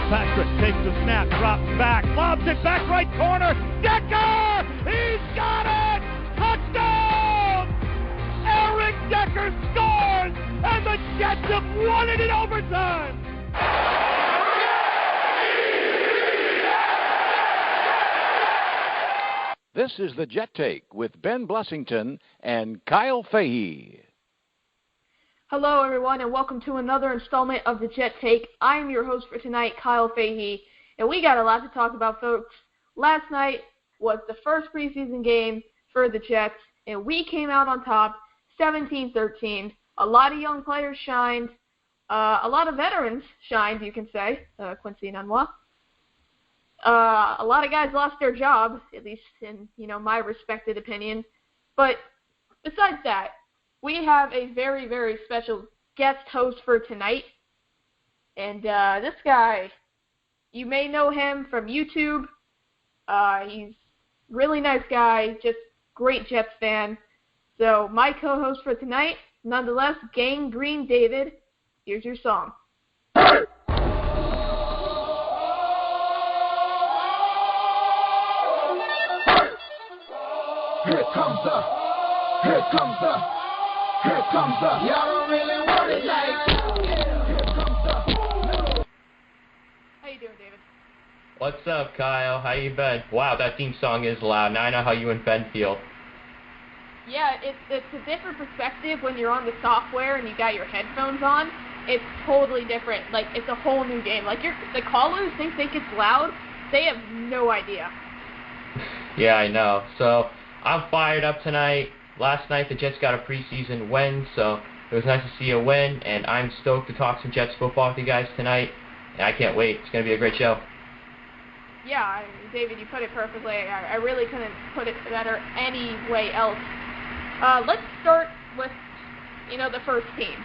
Fitzpatrick takes the snap, drops back, lobs it back right corner. Decker! He's got it! Touchdown! Eric Decker scores! And the Jets have won it in overtime! This is the Jet Take with Ben Blessington and Kyle Fahey. Hello, everyone, and welcome to another installment of the Jet Take. I am your host for tonight, Kyle Fahey, and we got a lot to talk about, folks. Last night was the first preseason game for the Jets, and we came out on top, 17-13. A lot of young players shined. A lot of veterans shined, you can say, Quincy Enunwa. A lot of guys lost their job, at least in, my respected opinion. But besides that, we have a very, very special guest host for tonight. And this guy, you may know him from YouTube. He's a really nice guy, just great Jets fan. So my co-host for tonight, nonetheless, Gang Green David, here's your song. Here comes the, y'all don't really want it like, here comes the. How you doing, David? What's up, Kyle? How you been? Wow, that theme song is loud. Now I know how you and Ben feel. Yeah, it's a different perspective when you're on the software and you got your headphones on. It's totally different. Like, it's a whole new game. Like, the callers think it's loud. They have no idea. Yeah, I know. So I'm fired up tonight. Last night the Jets got a preseason win, so it was nice to see a win, and I'm stoked to talk some Jets football with you guys tonight, and I can't wait. It's going to be a great show. Yeah, David, you put it perfectly. I really couldn't put it better any way else. Let's start with, the first team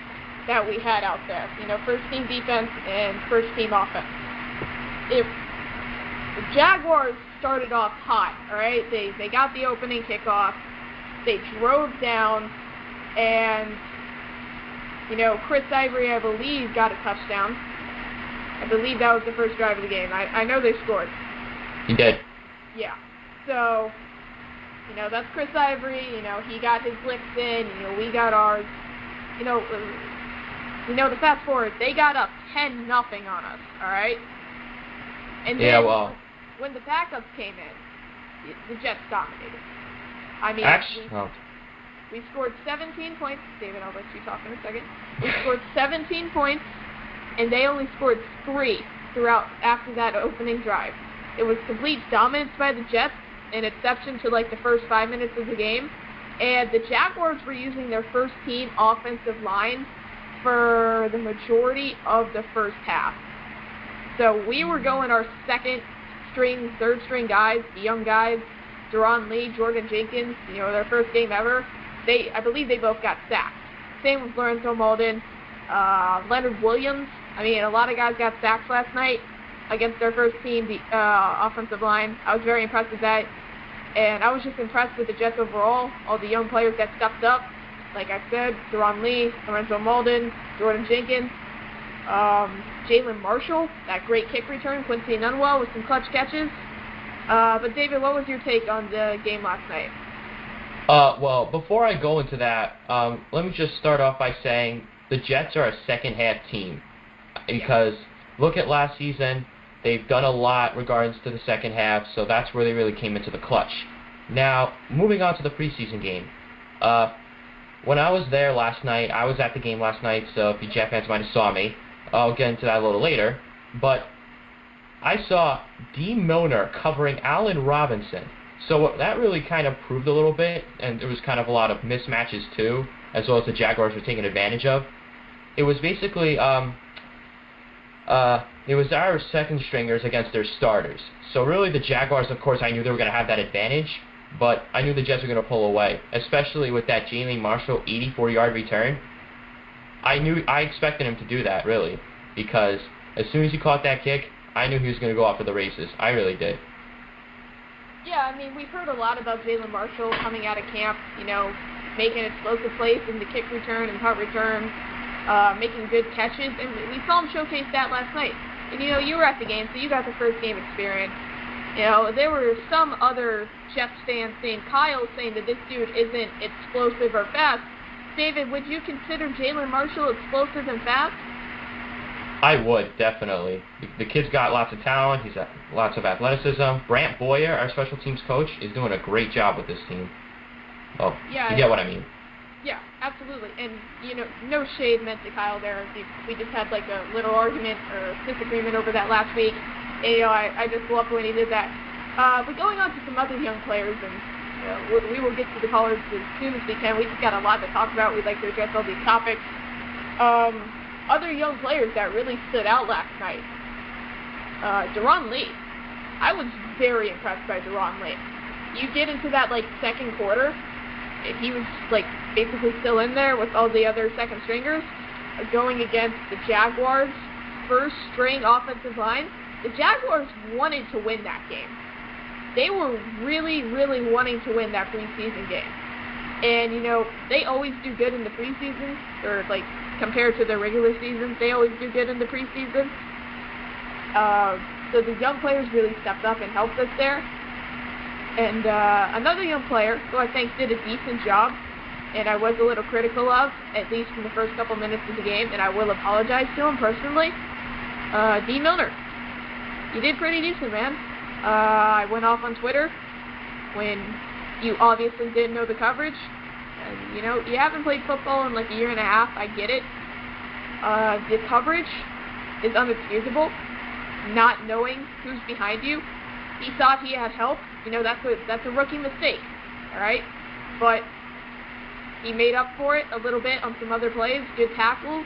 that we had out there. First team defense and first team offense. The Jaguars started off hot, all right? They got the opening kickoff. They drove down, and, Chris Ivory, I believe, got a touchdown. I believe that was the first drive of the game. I know they scored. He did. Yeah. So, that's Chris Ivory. He got his licks in. We got ours. To fast forward, they got up 10-0 on us, all right? And then, yeah, well, when the backups came in, the Jets dominated. I mean, we scored 17 points. David, I'll let you talk in a second. We scored 17 points, and they only scored 3 throughout after that opening drive. It was complete dominance by the Jets, an exception to, the first 5 minutes of the game. And the Jaguars were using their first-team offensive line for the majority of the first half. So we were going our second-string, third-string guys, the young guys, Deron Lee, Jordan Jenkins, their first game ever. I believe they both got sacked. Same with Lorenzo Molden, Leonard Williams. I mean, a lot of guys got sacked last night against their first team, the offensive line. I was very impressed with that. And I was just impressed with the Jets overall, all the young players that stepped up. Like I said, Deron Lee, Lorenzo Molden, Jordan Jenkins, Jalen Marshall, that great kick return, Quincy Enunwa with some clutch catches. But David, what was your take on the game last night? Well, before I go into that, let me just start off by saying the Jets are a second-half team. Because look at last season, they've done a lot regards to the second half, so that's where they really came into the clutch. Now, moving on to the preseason game. When I was there last night, I was at the game last night, so if you Jet fans might have saw me, I'll get into that a little later. But I saw Dean Milner covering Allen Robinson. So that really kind of proved a little bit, and there was kind of a lot of mismatches too, as well as the Jaguars were taking advantage of. It was basically, it was our second stringers against their starters. So really the Jaguars, of course, I knew they were going to have that advantage, but I knew the Jets were going to pull away, especially with that Jalen Marshall 84-yard return. I expected him to do that, really, because as soon as he caught that kick, I knew he was going to go off for the races. I really did. Yeah, I mean, we've heard a lot about Jalen Marshall coming out of camp, making explosive plays in the kick return and punt return, making good catches, and we saw him showcase that last night. And, you were at the game, so you got the first game experience. There were some other Jets fans saying, Kyle saying that this dude isn't explosive or fast. David, would you consider Jalen Marshall explosive and fast? I would, definitely. The kid's got lots of talent. He's got lots of athleticism. Brant Boyer, our special teams coach, is doing a great job with this team. Oh, yeah, you get what I mean. Yeah, absolutely. And, no shade meant to Kyle there. We just had, like, a little argument or disagreement over that last week. And, I just loved when he did that. But going on to some other young players, and we will get to the callers as soon as we can. We just got a lot to talk about. We'd like to address all these topics. Other young players that really stood out last night. Deron Lee. I was very impressed by Deron Lee. You get into that, like, second quarter, and he was, like, basically still in there with all the other second stringers going against the Jaguars' first-string offensive line. The Jaguars wanted to win that game. They were really, really wanting to win that preseason game. And, they always do good in the preseason, or, like, compared to the regular season, they always do good in the preseason. So the young players really stepped up and helped us there. And another young player who I think did a decent job, and I was a little critical of, at least in the first couple minutes of the game, and I will apologize to him personally, Dee Milner. You did pretty decent, man. I went off on Twitter when you obviously didn't know the coverage. And, you haven't played football in like a year and a half. I get it. The coverage is unexcusable. Not knowing who's behind you. He thought he had help. That's a rookie mistake. All right? But he made up for it a little bit on some other plays, good tackles.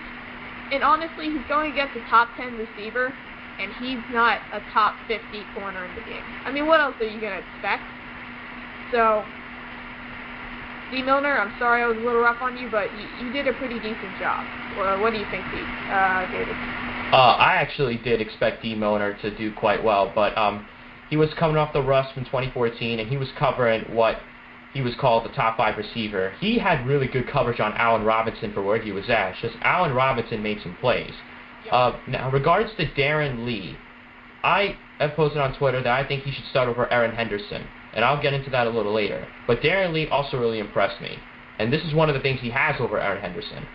And honestly, he's going against a top 10 receiver, and he's not a top 50 corner in the game. I mean, what else are you going to expect? So, Dee Milner, I'm sorry I was a little rough on you, but you did a pretty decent job. What do you think, David? I actually did expect Dee Milner to do quite well, but he was coming off the rust from 2014, and he was covering what he was called the top 5 receiver. He had really good coverage on Allen Robinson for where he was at. It's just Allen Robinson made some plays. Now, regards to Darren Lee, I have posted on Twitter that I think he should start over Aaron Henderson, and I'll get into that a little later. But Darren Lee also really impressed me, and this is one of the things he has over Aaron Henderson.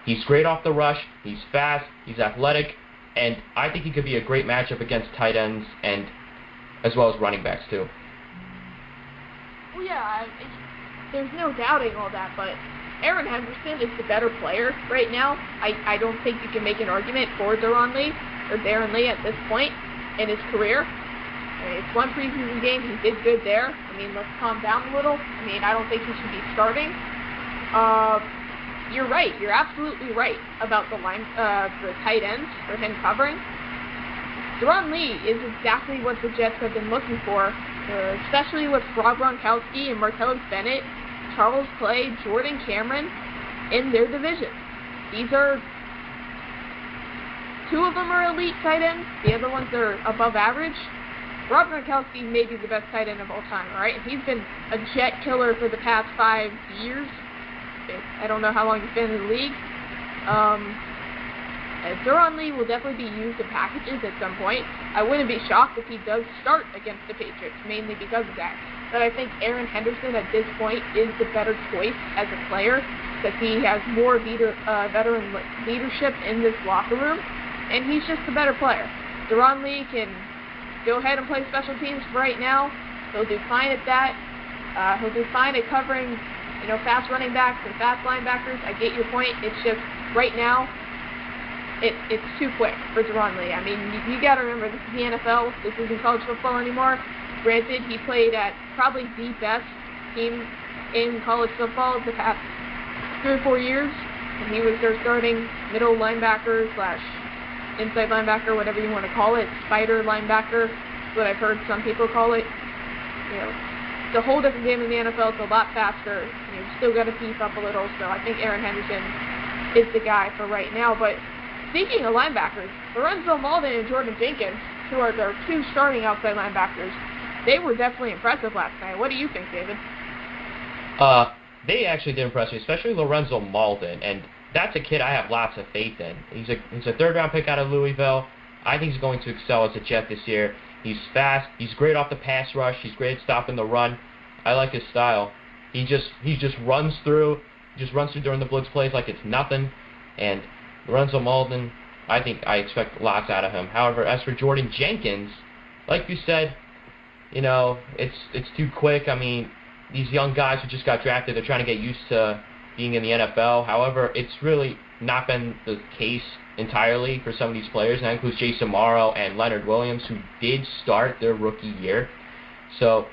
He's great off the rush, he's fast, he's athletic, and I think he could be a great matchup against tight ends and as well as running backs too. Well, yeah, there's no doubting all that, but Aaron Henderson is the better player right now. I don't think you can make an argument for Darren Lee at this point in his career. It's one preseason game. He did good there. I mean, let's calm down a little. I mean, I don't think he should be starting. You're right. You're absolutely right about the tight ends for him covering. Darren Lee is exactly what the Jets have been looking for, especially with Rob Gronkowski and Martellus Bennett, Charles Clay, Jordan Cameron in their division. These are, 2 of them are elite tight ends. The other ones are above average. Rob Gronkowski may be the best tight end of all time, all right? He's been a Jet killer for the past 5 years. I don't know how long he's been in the league. Darren Lee will definitely be used in packages at some point. I wouldn't be shocked if he does start against the Patriots, mainly because of that. But I think Aaron Henderson at this point is the better choice as a player because he has more veteran leadership in this locker room, and he's just a better player. Darren Lee can go ahead and play special teams for right now. He'll do fine at that. He'll do fine at covering, fast running backs and fast linebackers. I get your point. It's just right now, it's too quick for Darren Lee. I mean, you got to remember, this is the NFL. This isn't college football anymore. Granted, he played at probably the best team in college football the past 3 or 4 years. And he was their starting middle linebacker / inside linebacker, whatever you want to call it, spider linebacker. That's what I've heard some people call it. It's a whole different game in the NFL. It's a lot faster. You still got to beef up a little. So I think Aaron Henderson is the guy for right now. But speaking of linebackers, Lorenzo Mauldin and Jordan Jenkins, who are their 2 starting outside linebackers, they were definitely impressive last night. What do you think, David? They actually did impress me, especially Lorenzo Mauldin, and that's a kid I have lots of faith in. He's a 3rd-round pick out of Louisville. I think he's going to excel as a Jet this year. He's fast. He's great off the pass rush. He's great at stopping the run. I like his style. He just runs through. During the blitz plays like it's nothing. And Lorenzo Mauldin, I expect lots out of him. However, as for Jordan Jenkins, like you said, it's too quick. I mean, these young guys who just got drafted, they're trying to get used to being in the NFL. However, it's really not been the case entirely for some of these players, and that includes Jason Morrow and Leonard Williams, who did start their rookie year. So,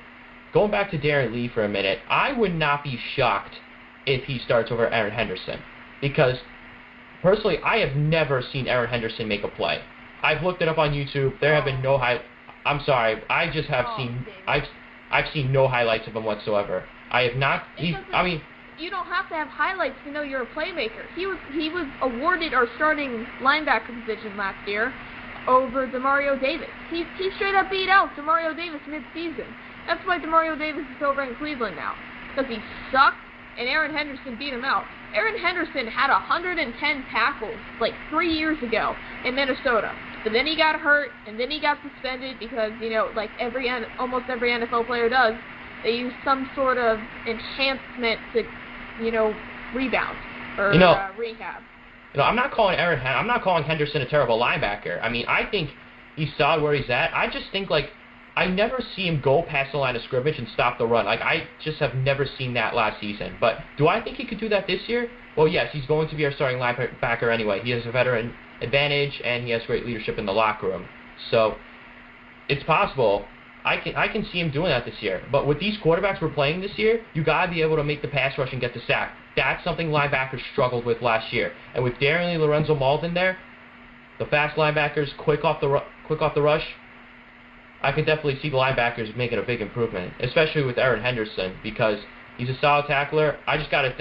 going back to Darren Lee for a minute, I would not be shocked if he starts over Aaron Henderson, because personally, I have never seen Aaron Henderson make a play. I've looked it up on YouTube. There have been no I'm sorry. I just have seen. I've seen no highlights of him whatsoever. I have not. You don't have to have highlights to know you're a playmaker. He was awarded our starting linebacker position last year over Demario Davis. He straight up beat out Demario Davis mid-season. That's why Demario Davis is over in Cleveland now, because he sucked and Aaron Henderson beat him out. Aaron Henderson had 110 tackles like 3 years ago in Minnesota. But then he got hurt, and then he got suspended because, like almost every NFL player does, they use some sort of enhancement to, rebound or rehab. I'm not calling Henderson a terrible linebacker. I mean, I think he's solid where he's at. I just think, I never see him go past the line of scrimmage and stop the run. I just have never seen that last season. But do I think he could do that this year? Well, yes, he's going to be our starting linebacker anyway. He has a veteran advantage, and he has great leadership in the locker room. So it's possible. I can see him doing that this year. But with these quarterbacks we're playing this year, you got to be able to make the pass rush and get the sack. That's something linebackers struggled with last year. And with Darren Lee, Lorenzo Mauldin there, the fast linebackers, quick off the rush, I can definitely see the linebackers making a big improvement, especially with Aaron Henderson, because he's a solid tackler. I just gotta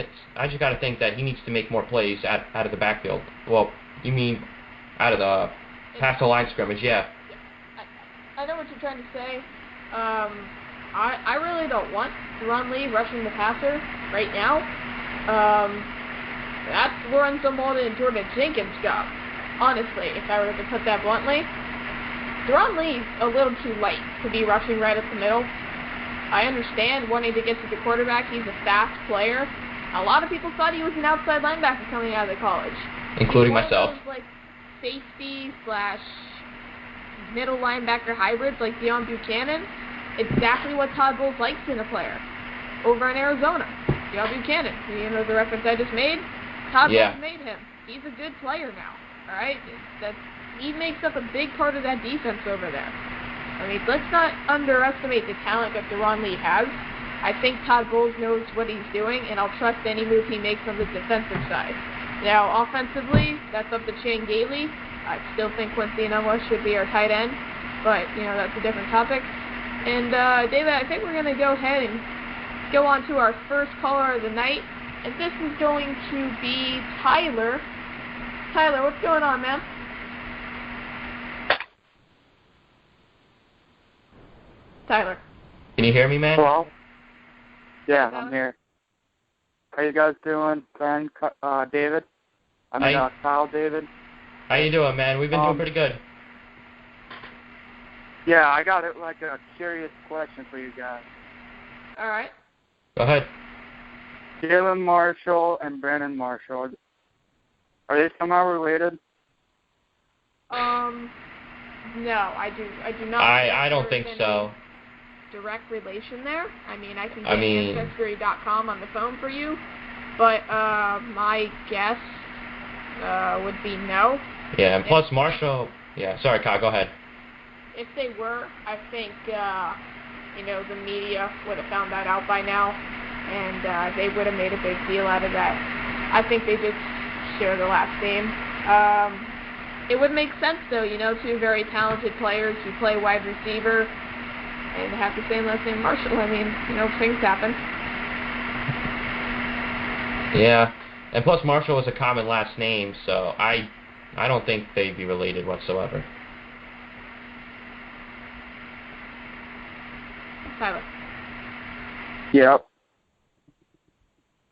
think that he needs to make more plays out of the backfield. Well, you mean out of the past the line scrimmage? Yeah. I know what you're trying to say. I really don't want Ron Lee rushing the passer right now. That's Lorenzo Mauldin and Jordan Jenkins' job. Honestly, if I were to put that bluntly. Deron Lee's a little too light to be rushing right up the middle. I understand wanting to get to the quarterback. He's a fast player. A lot of people thought he was an outside linebacker coming out of the college. Including myself. Those, safety / middle linebacker hybrids like Deion Buchanan. Exactly what Todd Bowles likes in a player. Over in Arizona. Deion Buchanan. The reference I just made? Todd Bowles made him. He's a good player now. Alright? He makes up a big part of that defense over there. I mean, let's not underestimate the talent that Deron Lee has. I think Todd Bowles knows what he's doing, and I'll trust any move he makes on the defensive side. Now, offensively, that's up to Chan Gailey. I still think Quincy Enunwa should be our tight end, but, that's a different topic. And, David, I think we're going to go ahead and go on to our first caller of the night, and this is going to be Tyler. Tyler, what's going on, man? Tyler. Can you hear me, man? Hello? Yeah, I'm here. How you guys doing, Ben, David? Kyle, David. How you doing, man? We've been doing pretty good. Yeah, I got a curious question for you guys. All right. Go ahead. Jalen Marshall and Brandon Marshall, are they somehow related? No, I do not. I don't think so. Direct relation there. I mean, I can get Ancestry.com on the phone for you, but my guess would be no. Yeah, and plus Marshall. Yeah, sorry, Kyle, go ahead. If they were, I think the media would have found that out by now, and they would have made a big deal out of that. I think they just share the last name. It would make sense, though, two very talented players who play wide receiver and have the same last name, Marshall. I mean, things happen. Yeah, and plus Marshall is a common last name, so I don't think they'd be related whatsoever. Tyler. Yep.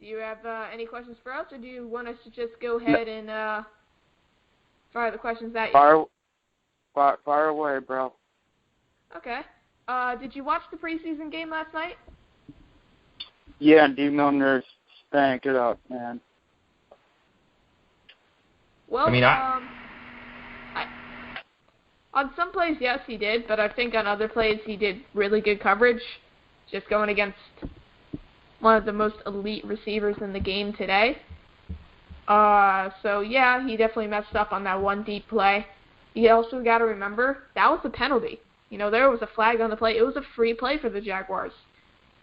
Do you have any questions for us, or do you want us to just go ahead and fire the questions at you? Fire away, bro. Okay. Did you watch the preseason game last night? Yeah, Dee Milner stank it up, man. Well, on some plays, yes, he did, but I think on other plays he did really good coverage, just going against one of the most elite receivers in the game today. So, yeah, he definitely messed up on that one deep play. You also got to remember, that was a penalty. You know, there was a flag on the play. It was a free play for the Jaguars.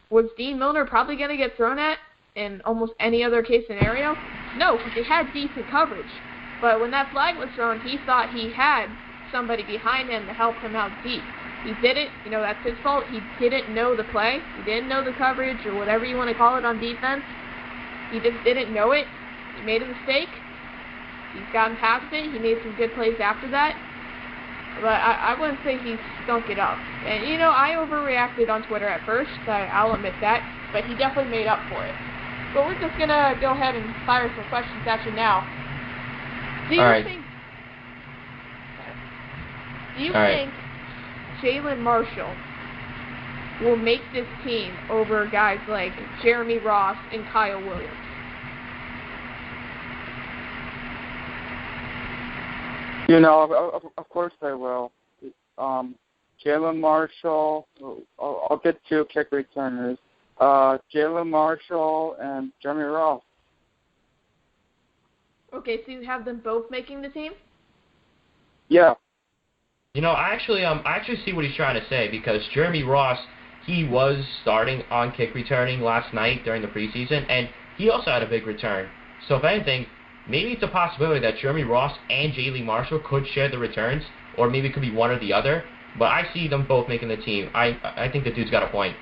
Was Dean Milner probably going to get thrown at in almost any other case scenario? No, because he had decent coverage. But when that flag was thrown, he thought he had somebody behind him to help him out deep. He didn't. You know, that's his fault. He didn't know the play. He didn't know the coverage or whatever you want to call it on defense. He just didn't know it. He made a mistake. He's gotten past it. He made some good plays after that. But I wouldn't say he stunk it up. And, you know, I overreacted on Twitter at first. I'll admit that. But he definitely made up for it. But we're just going to go ahead and fire some questions at you now. Do you think Jalen Marshall will make this team over guys like Jeremy Ross and Kyle Williams? You know, of course they will. Jalen Marshall, I'll get two kick returners. Jalen Marshall and Jeremy Ross. Okay, so you have them both making the team? Yeah. You know, I actually see what he's trying to say, because Jeremy Ross, he was starting on kick returning last night during the preseason, and he also had a big return. So if anything, maybe it's a possibility that Jeremy Ross and Jalen Marshall could share the returns, or maybe it could be one or the other. But I see them both making the team. I think the dude's got a point.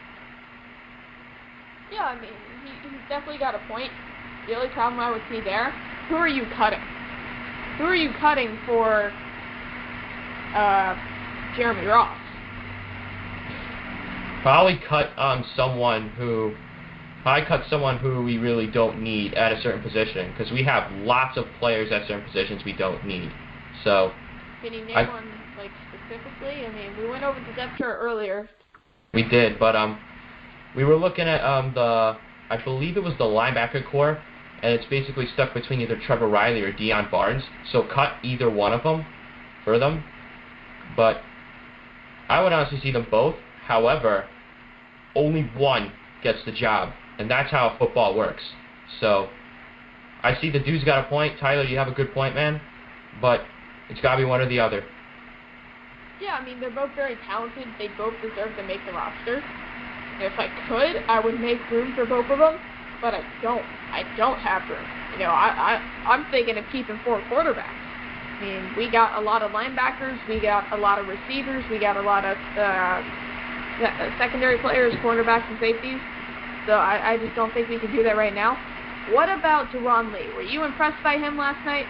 Yeah, I mean, he's definitely got a point. The only problem I would see there, who are you cutting? Who are you cutting for Jeremy Ross? Probably cut someone who we really don't need at a certain position, because we have lots of players at certain positions we don't need. So. Can you name one, like, specifically? I mean, we went over the depth chart earlier. We did, but we were looking at I believe it was the linebacker core, and it's basically stuck between either Trevor Riley or Deion Barnes. So cut either one of them for them. But I would honestly see them both. However, only one gets the job, and that's how football works. So I see the dude's got a point. Tyler, you have a good point, man. But it's got to be one or the other. Yeah, I mean, they're both very talented. They both deserve to make the roster. If I could, I would make room for both of them, but I don't. I don't have room. You know, I'm thinking of keeping 4 quarterbacks. I mean, we got a lot of linebackers, we got a lot of receivers, we got a lot of secondary players, cornerbacks and safeties. So I just don't think we can do that right now. What about Deron Lee? Were you impressed by him last night?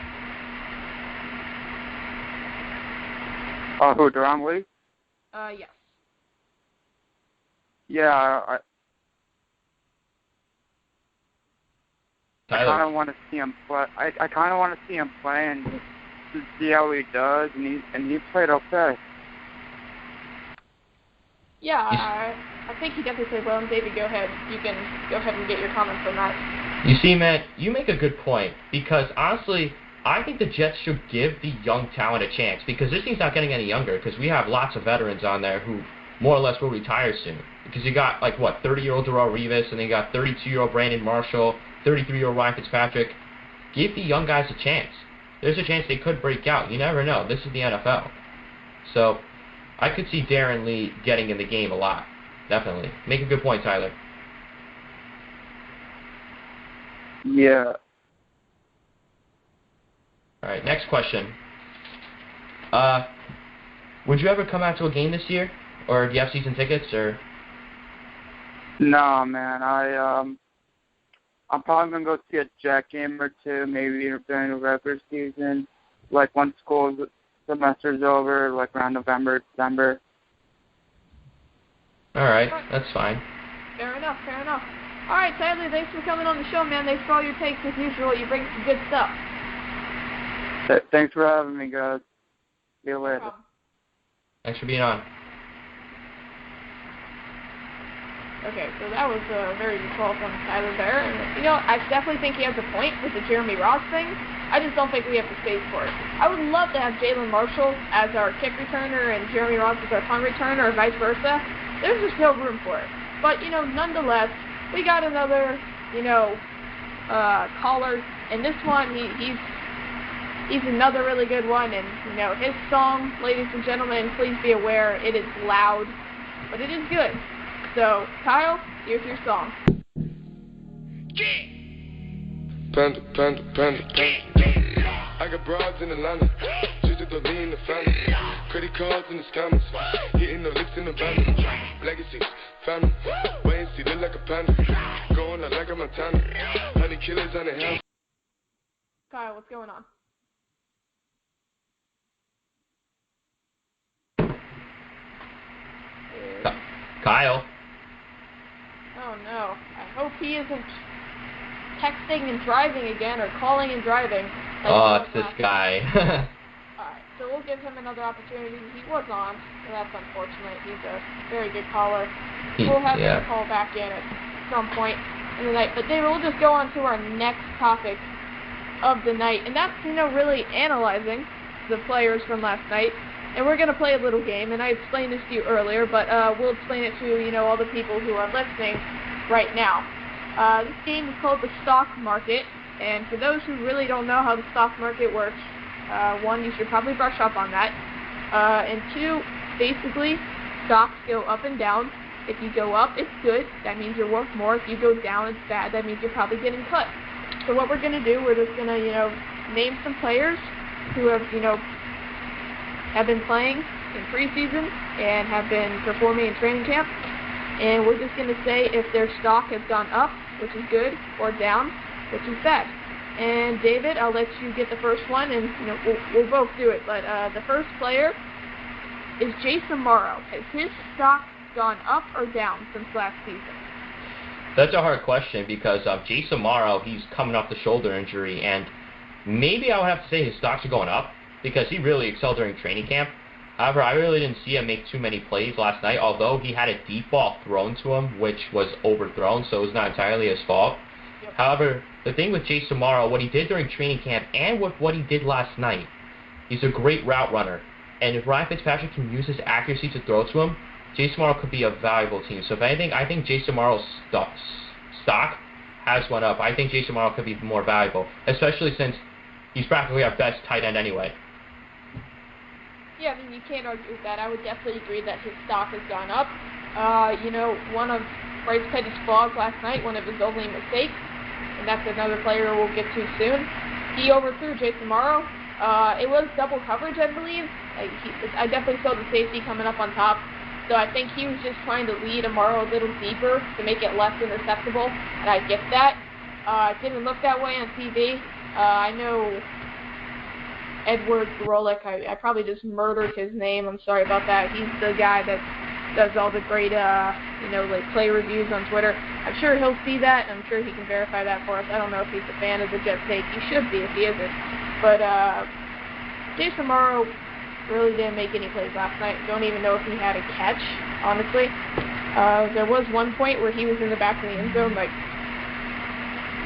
Who, Deron Lee? Yes. Yeah, I kind of want to see him play. I kind of want to see him play and to see how he does, and he played okay. Yeah, I think he definitely played well. And David, go ahead. You can go ahead and get your comments on that. You see, Matt, you make a good point, because honestly, I think the Jets should give the young talent a chance, because this team's not getting any younger, because we have lots of veterans on there who more or less will retire soon. Because you got, 30-year-old Darrelle Revis, and then you got 32-year-old Brandon Marshall, 33-year-old Ryan Fitzpatrick. Give the young guys a chance. There's a chance they could break out. You never know. This is the NFL. So I could see Darron Lee getting in the game a lot. Definitely. Make a good point, Tyler. Yeah. All right, next question. Would you ever come out to a game this year? Or do you have season tickets? Or? No, man. I'm probably going to go see a Jet game or two, maybe during the regular season, like once school semester's over, like around November, December. All right, that's fine. Fair enough. All right, Tyler, thanks for coming on the show, man. Thanks for all your takes as usual. You bring some good stuff. Thanks for having me, guys. See you later. Thanks for being on. Okay, so that was a very good call from Tyler there. And, I definitely think he has a point with the Jeremy Ross thing. I just don't think we have the space for it. I would love to have Jalen Marshall as our kick returner and Jeremy Ross as our punt returner or vice versa. There's just no room for it. But, nonetheless, we got another, caller. And this one, he's another really good one. And, his song, ladies and gentlemen, please be aware, it is loud, but it is good. So, Kyle, here's your song. Panda, panda, panda, panda. I got broads in Atlanta, just at the lean in the family. Credit cards in the scammers, hitting the licks in the van. Legacies, family, wait and see, look like a panda. Going out like a Montana, 100 killers on the house. Kyle, what's going on? Kyle. Oh no, I hope he isn't texting and driving again or calling and driving. Like it's this guy. Alright, so we'll give him another opportunity. He was on, so that's unfortunate. He's a very good caller. We'll have him call back in at some point in the night. But David, we'll just go on to our next topic of the night, and that's, really analyzing the players from last night. And we're going to play a little game, and I explained this to you earlier, but we'll explain it to, all the people who are listening right now. This game is called the stock market, and for those who really don't know how the stock market works, one, you should probably brush up on that, and two, basically, stocks go up and down. If you go up, it's good. That means you're worth more. If you go down, it's bad. That means you're probably getting cut. So what we're going to do, we're just going to, name some players who have, have been playing in preseason and have been performing in training camp, and we're just going to say if their stock has gone up, which is good, or down, which is bad. And David, I'll let you get the first one, and we'll both do it. But the first player is Jason Morrow. Has his stock gone up or down since last season? That's a hard question because Jason Morrow, he's coming off the shoulder injury, and maybe I would have to say his stocks are going up, because he really excelled during training camp. However, I really didn't see him make too many plays last night, although he had a deep ball thrown to him, which was overthrown, so it was not entirely his fault. Yep. However, the thing with Jason Morrow, what he did during training camp and with what he did last night, he's a great route runner. And if Ryan Fitzpatrick can use his accuracy to throw to him, Jason Morrow could be a valuable team. So if anything, I think Jason Morrow's stock has went up. I think Jason Morrow could be more valuable, especially since he's practically our best tight end anyway. Yeah, you can't argue with that. I would definitely agree that his stock has gone up. One of Bryce Petty's flaws last night, one of his only mistakes, and that's another player we'll get to soon, he overthrew Jason Morrow. It was double coverage, I believe. I definitely saw the safety coming up on top, so I think he was just trying to lead Morrow a little deeper to make it less interceptable, and I get that. It didn't look that way on TV. I know Edward Grolick, I probably just murdered his name. I'm sorry about that. He's the guy that does all the great, play reviews on Twitter. I'm sure he'll see that, and I'm sure he can verify that for us. I don't know if he's a fan of the Jet take. He should be if he isn't. But Jason Morrow really didn't make any plays last night. Don't even know if he had a catch, honestly. There was one point where he was in the back of the end zone,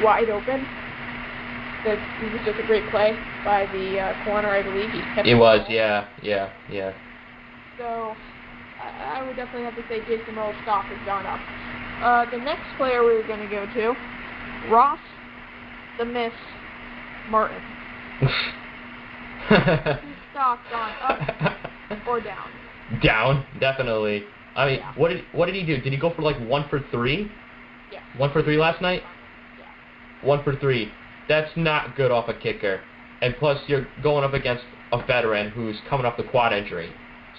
wide open. It was just a great play by the corner, I believe. It was, yeah. So, I would definitely have to say Jason Morrow's stock has gone up. The next player we were going to go to, Ross the Miss Martin. His stock gone up or down? Down, definitely. I mean, yeah. What did he do? Did he go for 1 for 3? Yeah. 1 for 3 last night? Yeah. 1 for 3. That's not good off a kicker. And plus, you're going up against a veteran who's coming off the quad injury.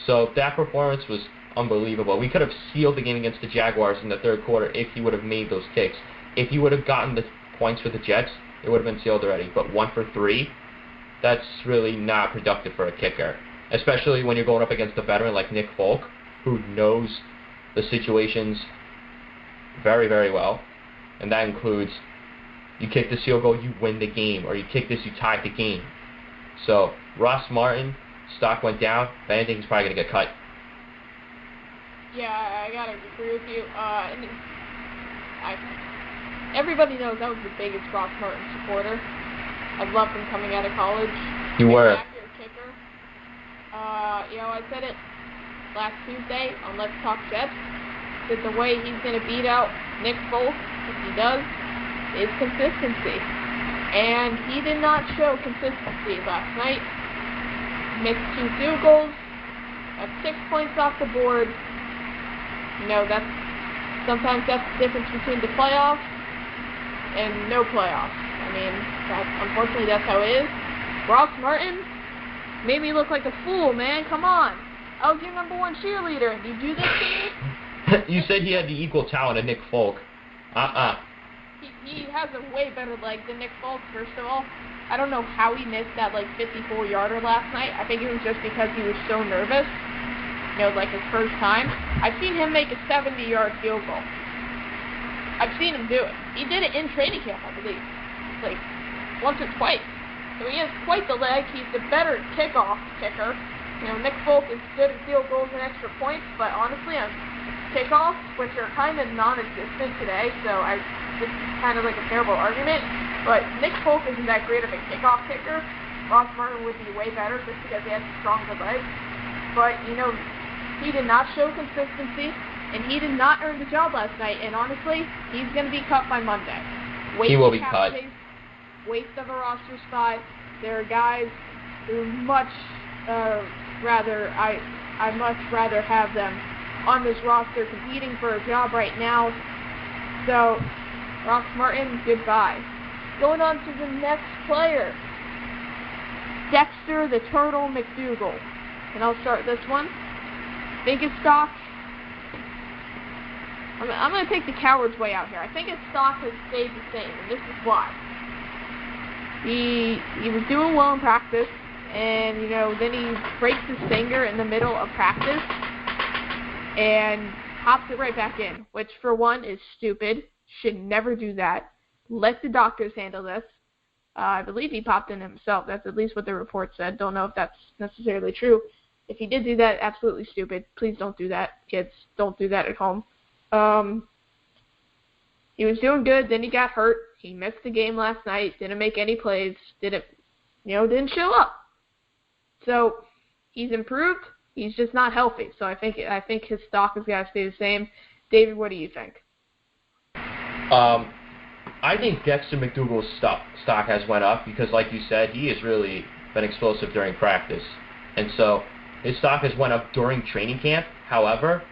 So that performance was unbelievable. We could have sealed the game against the Jaguars in the third quarter if he would have made those kicks. If he would have gotten the points for the Jets, it would have been sealed already. But 1 for 3, that's really not productive for a kicker. Especially when you're going up against a veteran like Nick Folk, who knows the situations very, very well. And that includes, you kick this field goal, you win the game. Or you kick this, you tie the game. So, Ross Martin, stock went down. If anything, he's probably going to get cut. Yeah, I gotta agree with you. Everybody knows I was the biggest Ross Martin supporter. I loved him coming out of college. You were. Accurate kicker. I said it last Tuesday on Let's Talk Jets, that the way he's going to beat out Nick Folk, if he does, is consistency. And he did not show consistency last night. Missed 2 field goals, got 6 points off the board. Sometimes that's the difference between the playoffs and no playoffs. I mean, unfortunately that's how it is. Ross Martin made me look like a fool, man. Come on. I was your #1 cheerleader. You do this to me? You said he had the equal talent of Nick Folk. He has a way better leg than Nick Folk, first of all. I don't know how he missed that, 54-yarder last night. I think it was just because he was so nervous. His first time. I've seen him make a 70-yard field goal. I've seen him do it. He did it in training camp, I believe. Once or twice. So he has quite the leg. He's the better kickoff kicker. Nick Folk is good at field goals and extra points, but honestly, on kickoffs, which are kind of non-existent today, so this is kind of like a terrible argument, but Nick Folk isn't that great of a kickoff kicker. Ross Martin would be way better just because he has stronger legs. But, he did not show consistency, and he did not earn the job last night, and honestly, he's going to be cut by Monday. He will be cut. Waste of a roster spot. There are guys who much rather have them on this roster competing for a job right now. So, Ross Martin, goodbye. Going on to the next player, Dexter the Turtle McDougal. And I'll start this one. I think his stock, I'm going to take the coward's way out here. I think his stock has stayed the same, and this is why. He was doing well in practice, and, then he breaks his finger in the middle of practice and pops it right back in, which, for one, is stupid. Should never do that. Let the doctors handle this. I believe he popped in himself. That's at least what the report said. Don't know if that's necessarily true. If he did do that, absolutely stupid. Please don't do that, kids. Don't do that at home. He was doing good, then he got hurt. He missed the game last night, didn't make any plays, didn't show up. So, he's improved, he's just not healthy. So I think his stock has got to stay the same. David, what do you think? I think Dexter McDougal's stock has went up because, like you said, he has really been explosive during practice. And so, his stock has went up during training camp. However,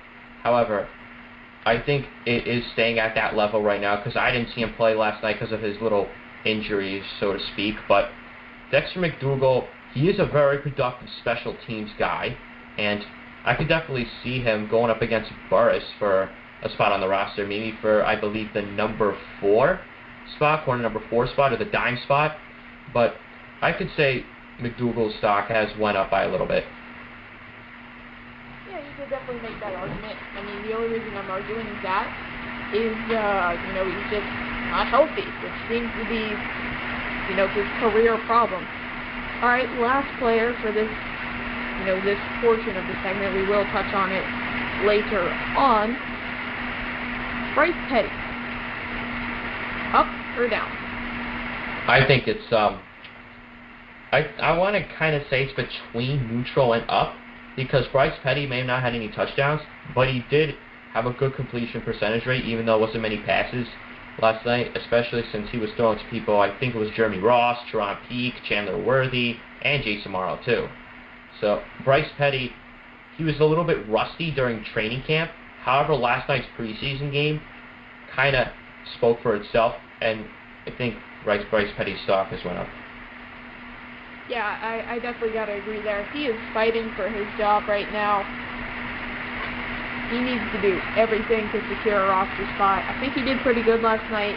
I think it is staying at that level right now because I didn't see him play last night because of his little injuries, so to speak. But Dexter McDougal, he is a very productive special teams guy, and I could definitely see him going up against Burris for a spot on the roster, maybe for, I believe, the number 4 spot, corner number 4 spot, or the dime spot. But I could say McDougal's stock has went up by a little bit. Yeah, you could definitely make that argument. I mean, the only reason I'm arguing is that he's just not healthy, which seems to be, his career problem. All right, last player for this, this portion of the segment. We will touch on it later on. Bryce Petty. Up or down? I think it's, I want to kind of say it's between neutral and up, because Bryce Petty may have not had any touchdowns, but he did have a good completion percentage rate, even though it wasn't many passes last night, especially since he was throwing to people, I think it was Jeremy Ross, Teron Peak, Chandler Worthy, and Jason Morrow too. So Bryce Petty, he was a little bit rusty during training camp. However, last night's preseason game kind of spoke for itself, and I think Bryce Petty's stock has went up. Yeah, I definitely got to agree there. He is fighting for his job right now. He needs to do everything to secure a roster spot. I think he did pretty good last night.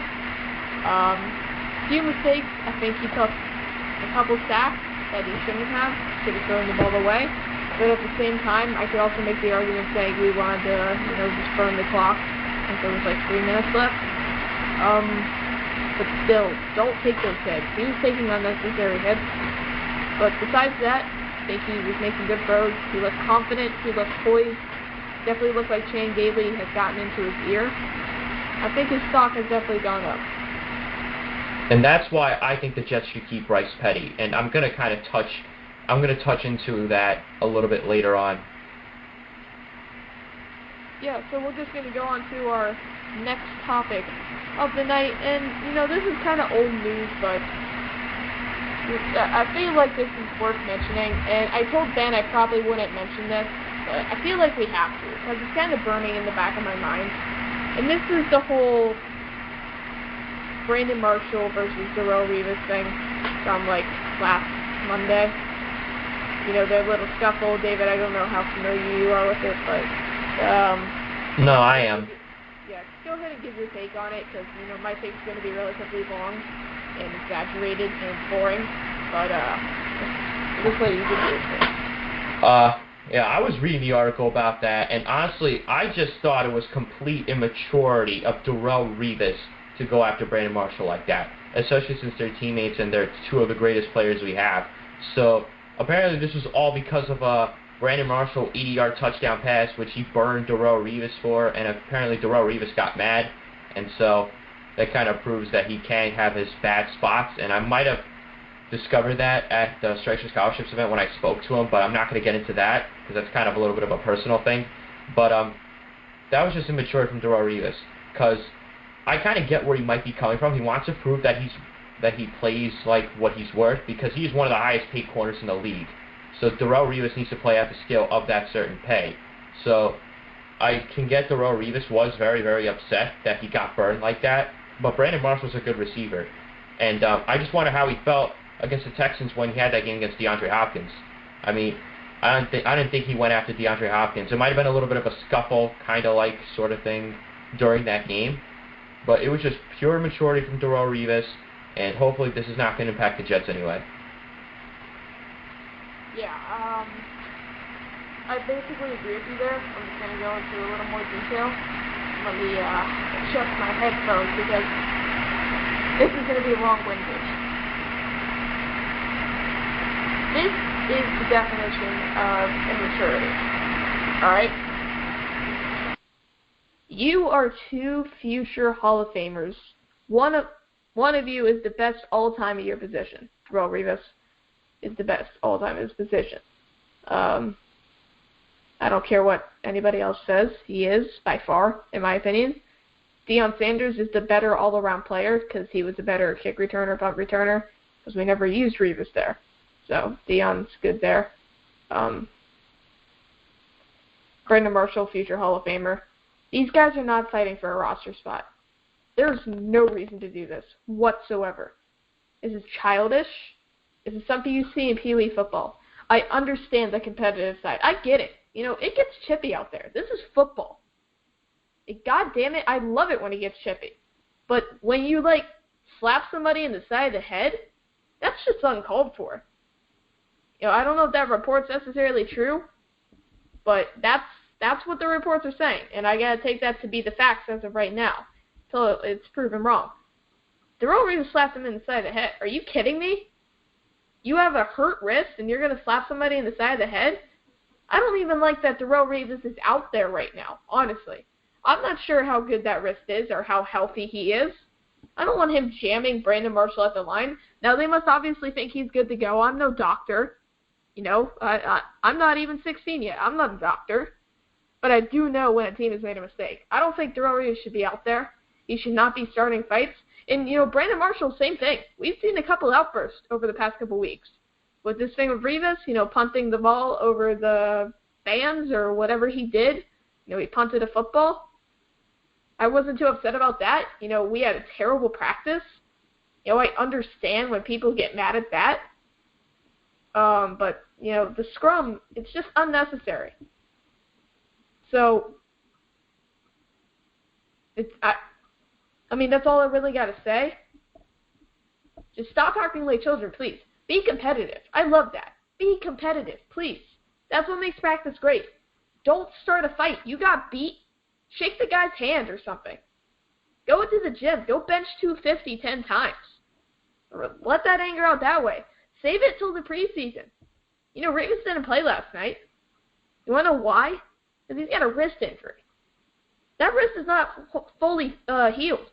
Few mistakes. I think he took a couple sacks that he shouldn't have. Should have thrown the ball away. But at the same time, I could also make the argument saying we wanted to, just burn the clock. I think there was 3 minutes left. But still, don't take those hits. He was taking unnecessary hits. But besides that, I think he was making good throws. He looked confident. He looked poised. definitely looked like Chan Gailey has gotten into his ear. I think his stock has definitely gone up. And that's why I think the Jets should keep Bryce Petty. And I'm going to touch into that a little bit later on. Yeah, so we're just going to go on to our next topic of the night. And, this is kind of old news, but I feel like this is worth mentioning. And I told Ben I probably wouldn't mention this, but I feel like we have to, because it's kind of burning in the back of my mind. And this is the whole Brandon Marshall versus Darrelle Revis thing from, last Monday. Their little scuffle. David, I don't know how familiar you are with it, but... no, I am. Yeah, go ahead and give your take on it, because, my take's going to be relatively long and exaggerated and boring, but, just let you give your take. Yeah, I was reading the article about that, and honestly, I just thought it was complete immaturity of Darrelle Revis to go after Brandon Marshall like that, especially since they're teammates and they're two of the greatest players we have. So, apparently this was all because of a Brandon Marshall 80-yard touchdown pass, which he burned Darrelle Revis for, and apparently Darrelle Revis got mad, and so that kind of proves that he can have his bad spots, and I might have discovered that at the Strikes for Scholarships event when I spoke to him, but I'm not going to get into that, because that's kind of a little bit of a personal thing. But that was just immature from Darrelle Revis, because I kind of get where he might be coming from. He wants to prove that he plays like what he's worth, because he's one of the highest paid corners in the league. So Darrelle Revis needs to play at the scale of that certain pay. So I can get Darrelle Revis was very, very upset that he got burned like that, but Brandon Marshall's a good receiver. And I just wonder how he felt against the Texans when he had that game against DeAndre Hopkins. I mean, I didn't think he went after DeAndre Hopkins. It might have been a little bit of a scuffle, kind of like sort of thing during that game. But it was just pure maturity from Darrelle Revis, and hopefully this is not going to impact the Jets anyway. Yeah, I basically agree with you there. I'm just going to go into a little more detail. Let me adjust my headphones, because this is going to be long-winded. This is the definition of immaturity. Alright? You are two future Hall of Famers. One of you is the best all-time at your position. Darrelle Revis is the best all-time at his position. I don't care what anybody else says. He is, by far, in my opinion. Deion Sanders is the better all-around player, because he was a better kick returner, punt returner, because we never used Revis there. So, Deion's good there. Brandon Marshall, future Hall of Famer. These guys are not fighting for a roster spot. There's no reason to do this whatsoever. This is childish. This is something you see in Pee Wee football. I understand the competitive side. I get it. It gets chippy out there. This is football. God damn it, I love it when it gets chippy. But when you, slap somebody in the side of the head, that's just uncalled for. I don't know if that report's necessarily true, but that's what the reports are saying, and I gotta take that to be the facts as of right now, till it's proven wrong. Darrelle Revis slapped him in the side of the head. Are you kidding me? You have a hurt wrist, and you're gonna slap somebody in the side of the head? I don't even like that Darrelle Revis is out there right now, honestly. I'm not sure how good that wrist is or how healthy he is. I don't want him jamming Brandon Marshall at the line. Now, they must obviously think he's good to go. I'm no doctor. I'm not even 16 yet. I'm not a doctor. But I do know when a team has made a mistake. I don't think Darrelle Revis should be out there. He should not be starting fights. And, Brandon Marshall, same thing. We've seen a couple outbursts over the past couple weeks. With this thing with Revis, punting the ball over the fans or whatever he did. He punted a football. I wasn't too upset about that. We had a terrible practice. I understand when people get mad at that. But, the scrum, it's just unnecessary. So, that's all I really got to say. Just stop acting like children, please. Be competitive. I love that. Be competitive, please. That's what makes practice great. Don't start a fight. You got beat. Shake the guy's hand or something. Go into the gym. Go bench 250 10 times. Or let that anger out that way. Save it till the preseason. Revis didn't play last night. You want to know why? because he's got a wrist injury. That wrist is not fully healed.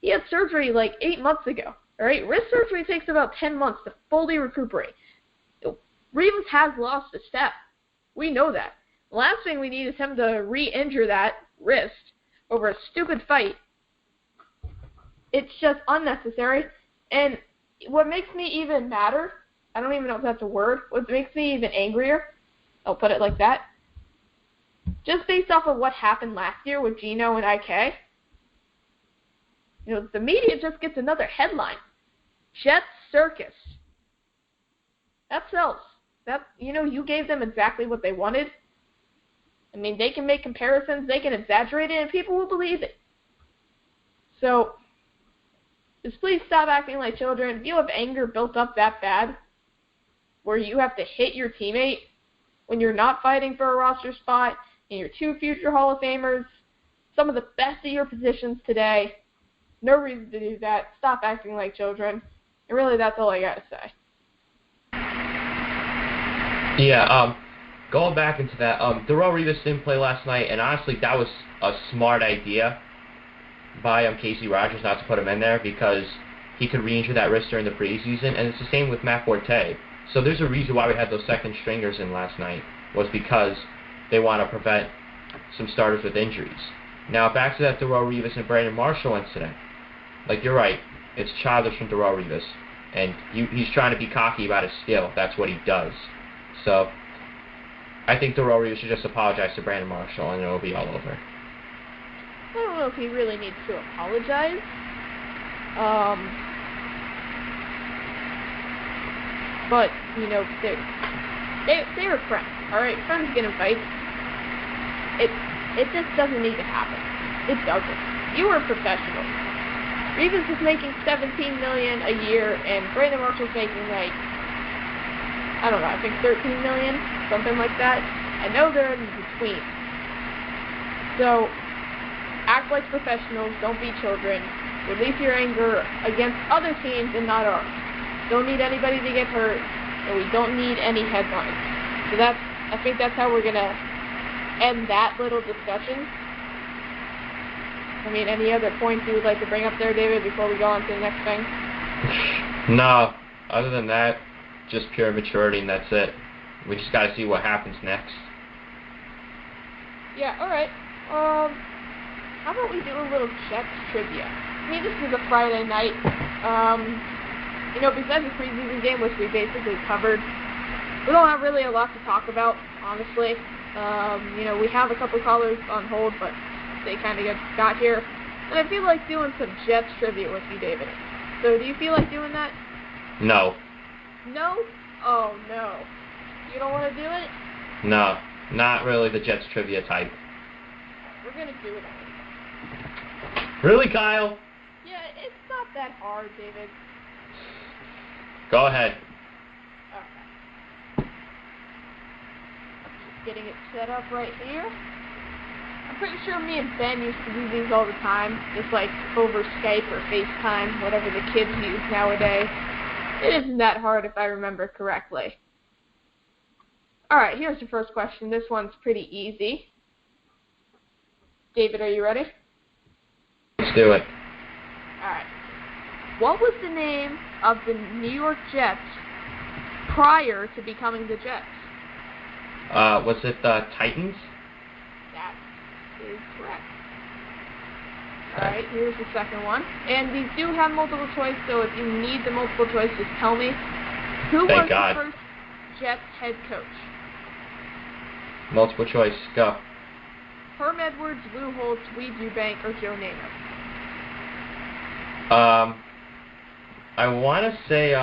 He had surgery like 8 months ago. All right, wrist surgery takes about 10 months to fully recuperate. Rivas has lost a step. We know that. The last thing we need is him to re-injure that wrist over a stupid fight. It's just unnecessary. And what makes me even madder, I don't even know if that's a word, what makes me even angrier, I'll put it like that, just based off of what happened last year with Gino and IK, the media just gets another headline. Jets Circus. That sells. You gave them exactly what they wanted. I mean, they can make comparisons, they can exaggerate it, and people will believe it. So, just please stop acting like children. If you have anger built up that bad, where you have to hit your teammate when you're not fighting for a roster spot, and you're 2 future Hall of Famers, some of the best of your positions today, no reason to do that. Stop acting like children. And really, that's all I got to say. Yeah, going back into that, Darrelle Revis didn't play last night, and honestly, that was a smart idea by Casey Rogers not to put him in there because he could re-injure that wrist during the preseason, and it's the same with Matt Forte. So there's a reason why we had those second stringers in last night, was because they want to prevent some starters with injuries. Now, back to that Darrelle Revis and Brandon Marshall incident. Like, you're right, it's childish from Darrelle Revis, and he's trying to be cocky about his skill. That's what he does. So, I think Darrelle Revis should just apologize to Brandon Marshall, and it'll be all over. I don't know if he really needs to apologize. But, they're friends, alright? Friends get in fights. It just doesn't need to happen. It doesn't. You are professionals. Revis is making $17 million a year, and Brandon Marshall's making I don't know, I think $13 million, something like that. I know they're in between. So, act like professionals, don't be children. Release your anger against other teams and not ours. Don't need anybody to get hurt, and we don't need any headlines. So I think that's how we're going to end that little discussion. I mean, any other points you would like to bring up there, David, before we go on to the next thing? No. Other than that, just pure maturity, and that's it. We just got to see what happens next. Yeah, alright. How about we do a little Jets trivia? I mean, this is a Friday night. Besides the preseason game, which we basically covered, we don't have really a lot to talk about, honestly. We have a couple callers on hold, but they kind of got here. And I feel like doing some Jets trivia with you, David. So do you feel like doing that? No. No? Oh, no. You don't want to do it? No. Not really the Jets trivia type. We're going to do it anyway. Really, Kyle? Yeah, it's not that hard, David. Go ahead. Okay. Just getting it set up right here. I'm pretty sure me and Ben used to do these all the time, just like over Skype or FaceTime, whatever the kids use nowadays. It isn't that hard if I remember correctly. Alright, here's your first question. This one's pretty easy. David, are you ready? Let's do it. Alright. What was the name of the New York Jets prior to becoming the Jets? Was it the Titans? That is correct. Alright, here's the second one. And these do have multiple choice, so if you need the multiple choice, just tell me. Who was the first Jets head coach? Multiple choice, go. Herm Edwards, Lou Holtz, Weed Eubank, or Joe Namath? I want to say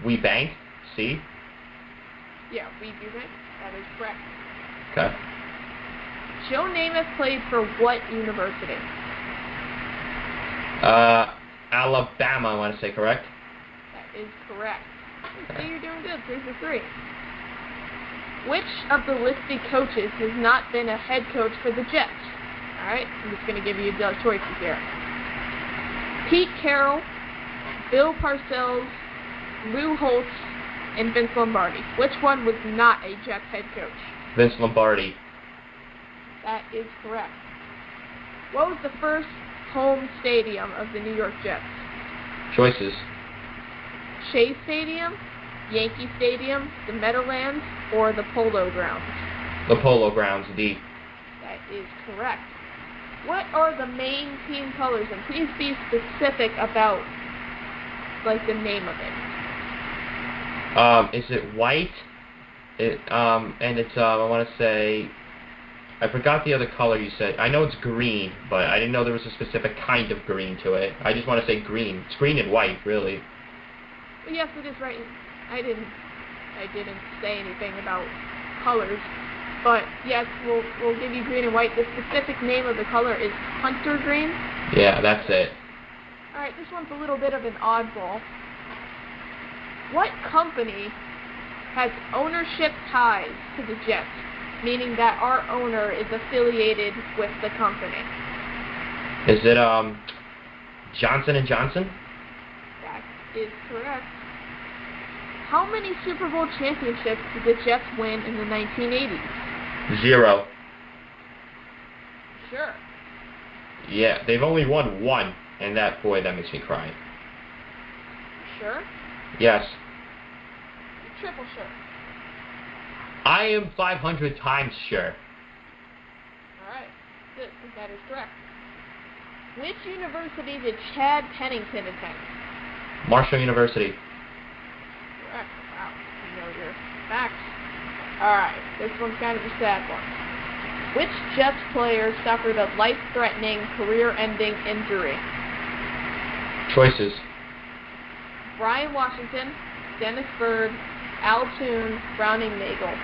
Eubank, C. Yeah, Weed Eubank. That is correct. Okay. Joe Namath played for what university? Alabama, I want to say, correct? That is correct. So you're doing good, 3 for 3. Which of the listed coaches has not been a head coach for the Jets? Alright, I'm just going to give you the choices here. Pete Carroll, Bill Parcells, Lou Holtz, and Vince Lombardi. Which one was not a Jets head coach? Vince Lombardi. That is correct. What was the first home stadium of the New York Jets? Choices. Shea Stadium, Yankee Stadium, the Meadowlands, or the Polo Grounds? The Polo Grounds, D. That is correct. What are the main team colors? And please be specific about, like, the name of it. Is it white? And it's, I want to say, I forgot the other color you said. I know it's green, but I didn't know there was a specific kind of green to it. I just want to say green. It's green and white, really. Well, yes, it is right. I didn't say anything about colors. But yes, we'll give you green and white. The specific name of the color is hunter green. Yeah, that's it. All right, this one's a little bit of an oddball. What company has ownership ties to the Jets, meaning that our owner is affiliated with the company? Is it Johnson & Johnson? That is correct. How many Super Bowl championships did the Jets win in the 1980s? 0. Sure. Yeah, they've only won 1, and that makes me cry. Sure? Yes. You're triple sure. I am 500 times sure. Alright, good, that is correct. Which university did Chad Pennington attend? Marshall University. Correct. Wow, you know your facts. Alright, this one's kind of a sad one. Which Jets player suffered a life-threatening, career-ending injury? Choices. Brian Washington, Dennis Byrd, Al Toon, Browning Nagel.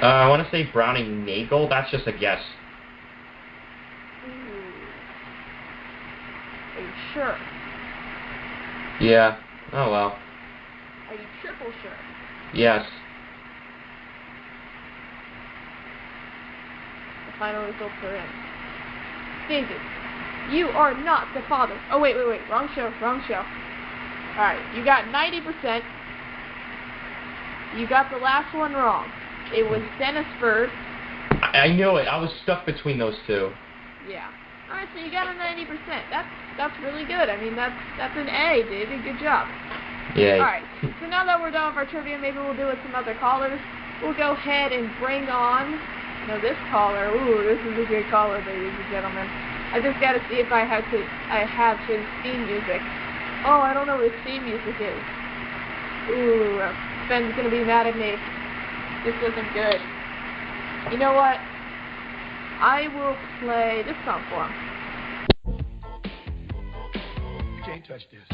I want to say Browning Nagel. That's just a guess. Ooh. Are you sure? Yeah. Oh, well. Are you triple sure? Yes. The final results are in. David, you are not the father. Oh, wait. Wrong show. Alright, you got 90%. You got the last one wrong. It was Dennis Byrd. I knew it. I was stuck between those two. Yeah. Alright, so you got a 90%. That's really good. I mean, that's an A, David. Good job. Yay. Alright, so now that we're done with our trivia, maybe we'll do it with some other callers. We'll go ahead and bring on, this caller. Ooh, this is a good caller, ladies and gentlemen. I just gotta see if I have his theme music. Oh, I don't know what his theme music is. Ooh, Ben's gonna be mad at me. This isn't good. You know what? I will play this song for him. You can't touch this.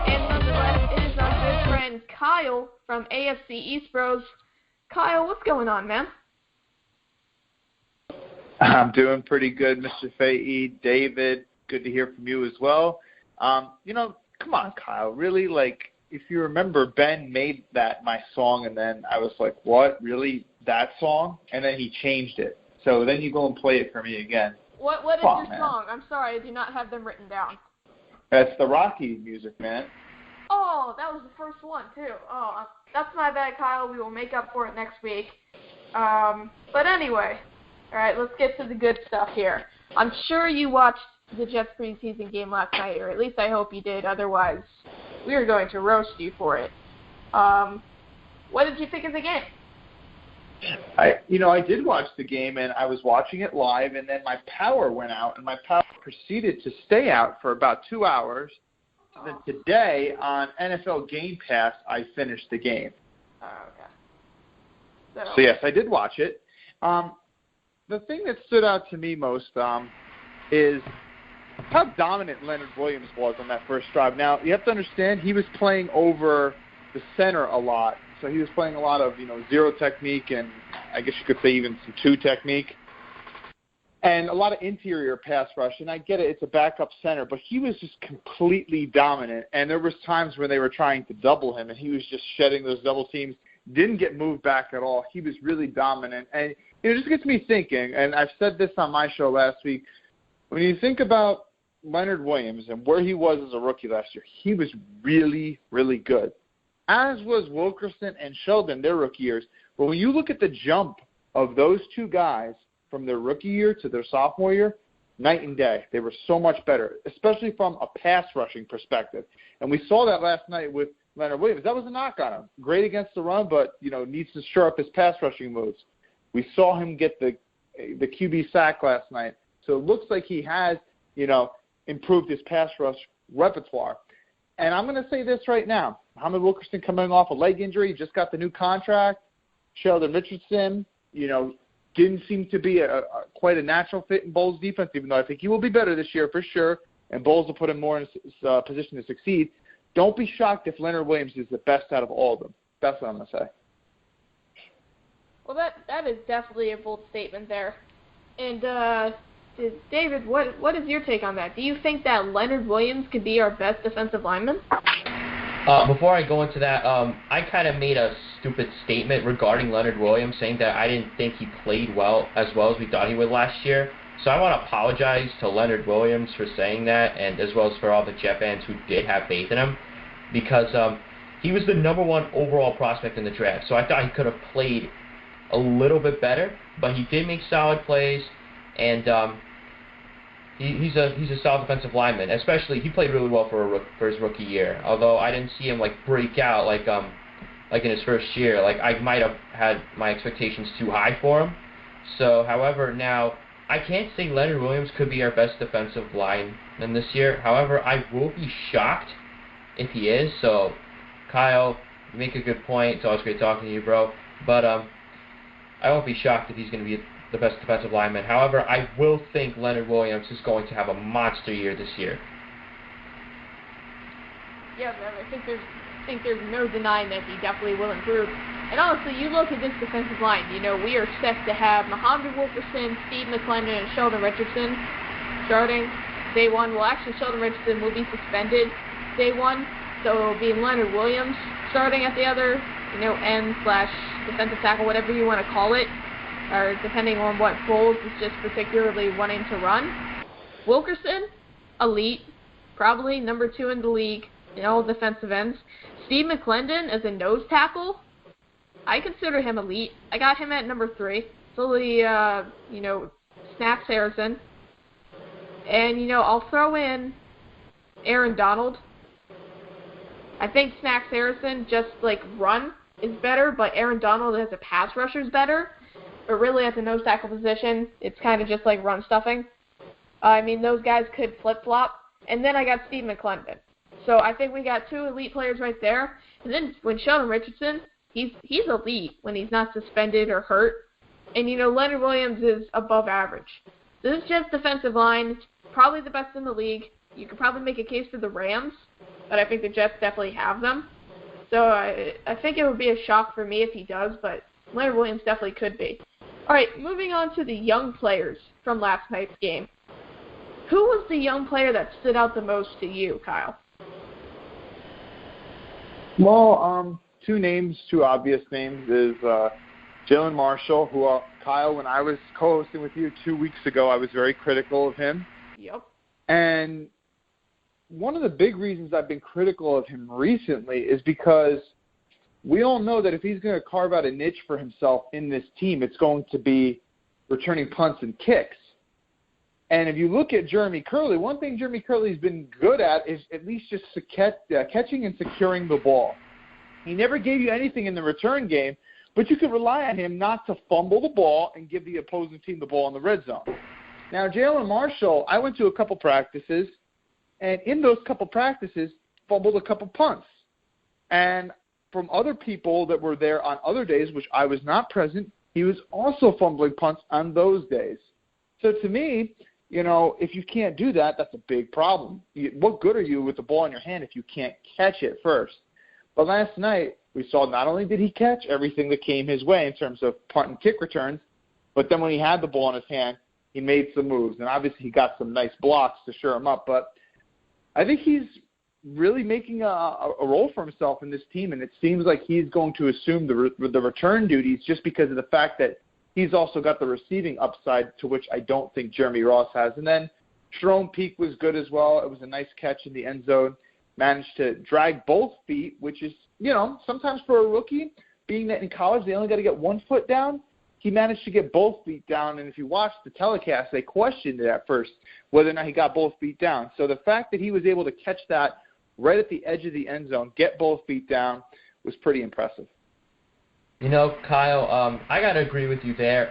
And nonetheless, it is our good friend Kyle from AFC East Bros. Kyle, what's going on, man? I'm doing pretty good, Mr. Fahey. David, good to hear from you as well. Come on, Kyle. Really, if you remember, Ben made that my song, and then I was like, what? Really? That song? And then he changed it. So then you go and play it for me again. What is your song? I'm sorry, I do not have them written down. That's the Rocky music, man. Oh, that was the first one, too. Oh, that's my bad, Kyle. We will make up for it next week. But anyway, all right, let's get to the good stuff here. I'm sure you watched the Jets preseason game last night, or at least I hope you did. Otherwise, we are going to roast you for it. What did you think of the game? I did watch the game, and I was watching it live, and then my power went out, and my power proceeded to stay out for about 2 hours. And then today on NFL Game Pass, I finished the game. Oh, okay. So yes, I did watch it. The thing that stood out to me most is how dominant Leonard Williams was on that first drive. Now, you have to understand, he was playing over the center a lot. So he was playing a lot of, zero technique, and I guess you could say even some two technique, and a lot of interior pass rush. And I get it, it's a backup center, but he was just completely dominant. And there was times when they were trying to double him, and he was just shedding those double teams, didn't get moved back at all. He was really dominant. And it just gets me thinking, and I've said this on my show last week, when you think about Leonard Williams and where he was as a rookie last year, he was really, really good. As was Wilkerson and Sheldon their rookie years. But when you look at the jump of those two guys from their rookie year to their sophomore year, night and day. They were so much better, especially from a pass rushing perspective. And we saw that last night with Leonard Williams. That was a knock on him. Great against the run, but, needs to shore up his pass rushing moves. We saw him get the QB sack last night. So it looks like he has, improved his pass rush repertoire. And I'm going to say this right now. Muhammad Wilkerson coming off a leg injury, just got the new contract. Sheldon Richardson, didn't seem to be quite a natural fit in Bowles' defense, even though I think he will be better this year for sure, and Bowles will put him more in a position to succeed. Don't be shocked if Leonard Williams is the best out of all of them. That's what I'm going to say. Well, that is definitely a bold statement there. And, David, what is your take on that? Do you think that Leonard Williams could be our best defensive lineman? Before I go into that, I kind of made a stupid statement regarding Leonard Williams, saying that I didn't think he played as well as we thought he would last year. So I want to apologize to Leonard Williams for saying that, and as well as for all the Jet fans who did have faith in him, because he was the number one overall prospect in the draft. So I thought he could have played a little bit better, but he did make solid plays, and he's a solid defensive lineman. Especially, he played really well for his rookie year. Although I didn't see him break out like in his first year. I might have had my expectations too high for him. So, however, now I can't say Leonard Williams could be our best defensive lineman this year. However, I will be shocked if he is. So, Kyle, you make a good point. It's always great talking to you, bro. But I won't be shocked if he's going to be the best defensive lineman. However, I will think Leonard Williams is going to have a monster year this year. Yeah, I think there's no denying that he definitely will improve. And honestly, you look at this defensive line, we are set to have Muhammad Wilkerson, Steve McClendon, and Sheldon Richardson starting day one. Well, actually, Sheldon Richardson will be suspended day one, so it will be Leonard Williams starting at the other, end/defensive tackle, whatever you want to call it, or depending on what Bowles is just particularly wanting to run. Wilkerson, elite, probably number 2 in the league in all defensive ends. Steve McClendon as a nose tackle, I consider him elite. I got him at number 3. Slowly, Snacks Harrison. And, I'll throw in Aaron Donald. I think Snacks Harrison just, run is better, but Aaron Donald as a pass rusher is better. But really, at the nose tackle position, it's kind of just like run stuffing. Those guys could flip-flop. And then I got Steve McClendon. So I think we got 2 elite players right there. And then when Sheldon Richardson, he's elite when he's not suspended or hurt. And, Leonard Williams is above average. This is just defensive line. It's probably the best in the league. You could probably make a case for the Rams, but I think the Jets definitely have them. So I think it would be a shock for me if he does, but Leonard Williams definitely could be. All right, moving on to the young players from last night's game. Who was the young player that stood out the most to you, Kyle? Well, 2 obvious names is Jalen Marshall, who, Kyle, when I was co-hosting with you 2 weeks ago, I was very critical of him. Yep. And one of the big reasons I've been critical of him recently is because we all know that if he's going to carve out a niche for himself in this team, it's going to be returning punts and kicks. And if you look at Jeremy Curley, one thing Jeremy Curley's been good at is at least just catching and securing the ball. He never gave you anything in the return game, but you could rely on him not to fumble the ball and give the opposing team the ball in the red zone. Now, Jalen Marshall, I went to a couple practices, and in those couple practices, fumbled a couple punts. And from other people that were there on other days, which I was not present, he was also fumbling punts on those days. So to me, if you can't do that, that's a big problem. What good are you with the ball in your hand if you can't catch it first? But last night, we saw not only did he catch everything that came his way in terms of punt and kick returns, but then when he had the ball in his hand, he made some moves. And obviously he got some nice blocks to shore him up. But I think he's really making a role for himself in this team, and it seems like he's going to assume the return duties just because of the fact that he's also got the receiving upside, to which I don't think Jeremy Ross has. And then Jerome Peak was good as well. It was a nice catch in the end zone. Managed to drag both feet, which is, sometimes for a rookie, being that in college they only got to get 1 foot down, he managed to get both feet down. And if you watch the telecast, they questioned it at first whether or not he got both feet down. So the fact that he was able to catch that right at the edge of the end zone, get both feet down, was pretty impressive. Kyle, I got to agree with you there.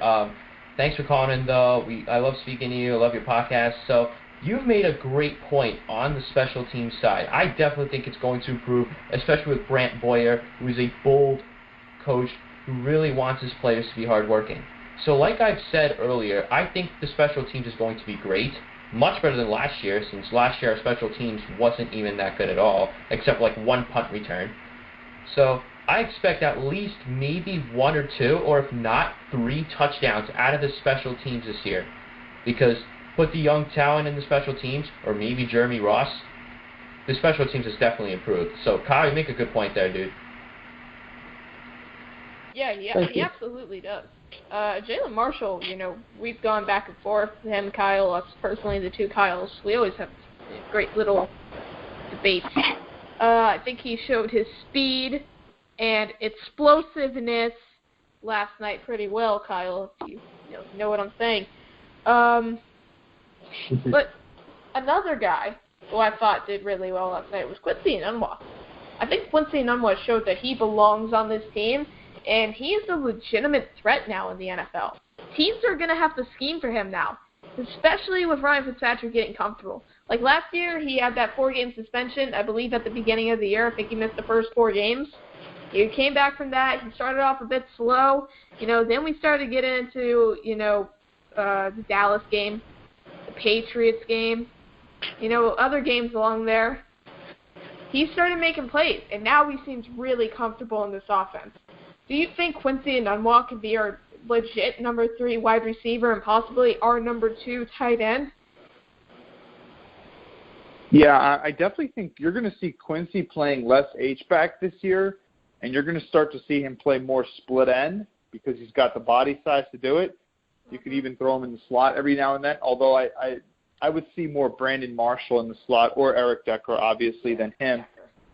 Thanks for calling in, though. I love speaking to you. I love your podcast. So you've made a great point on the special team side. I definitely think it's going to improve, especially with Brant Boyer, who is a bold coach who really wants his players to be hardworking. So like I've said earlier, I think the special teams is going to be great, much better than last year, since last year our special teams wasn't even that good at all, except like 1 punt return. So I expect at least maybe 1 or 2, or if not, 3 touchdowns out of the special teams this year. Because put the young talent in the special teams, or maybe Jeremy Ross, the special teams has definitely improved. So Kyle, you make a good point there, dude. Yeah, he absolutely does. Jalen Marshall, we've gone back and forth, him, Kyle, us personally, the two Kyles. We always have great little debates. I think he showed his speed and explosiveness last night pretty well, Kyle, if you know what I'm saying. But another guy who I thought did really well last night was Quincy Enunwa. I think Quincy Enunwa showed that he belongs on this team, and he is a legitimate threat now in the NFL. Teams are going to have to scheme for him now, especially with Ryan Fitzpatrick getting comfortable. Like last year, he had that 4-game suspension, I believe, at the beginning of the year. I think he missed the first 4 games. He came back from that. He started off a bit slow. Then we started getting into, the Dallas game, the Patriots game, other games along there. He started making plays, and now he seems really comfortable in this offense. Do you think Quincy Enunwa can be our legit number 3 wide receiver and possibly our number 2 tight end? Yeah, I definitely think you're going to see Quincy playing less H-back this year, and you're going to start to see him play more split end because he's got the body size to do it. You could even throw him in the slot every now and then, although I would see more Brandon Marshall in the slot or Eric Decker, obviously, than him.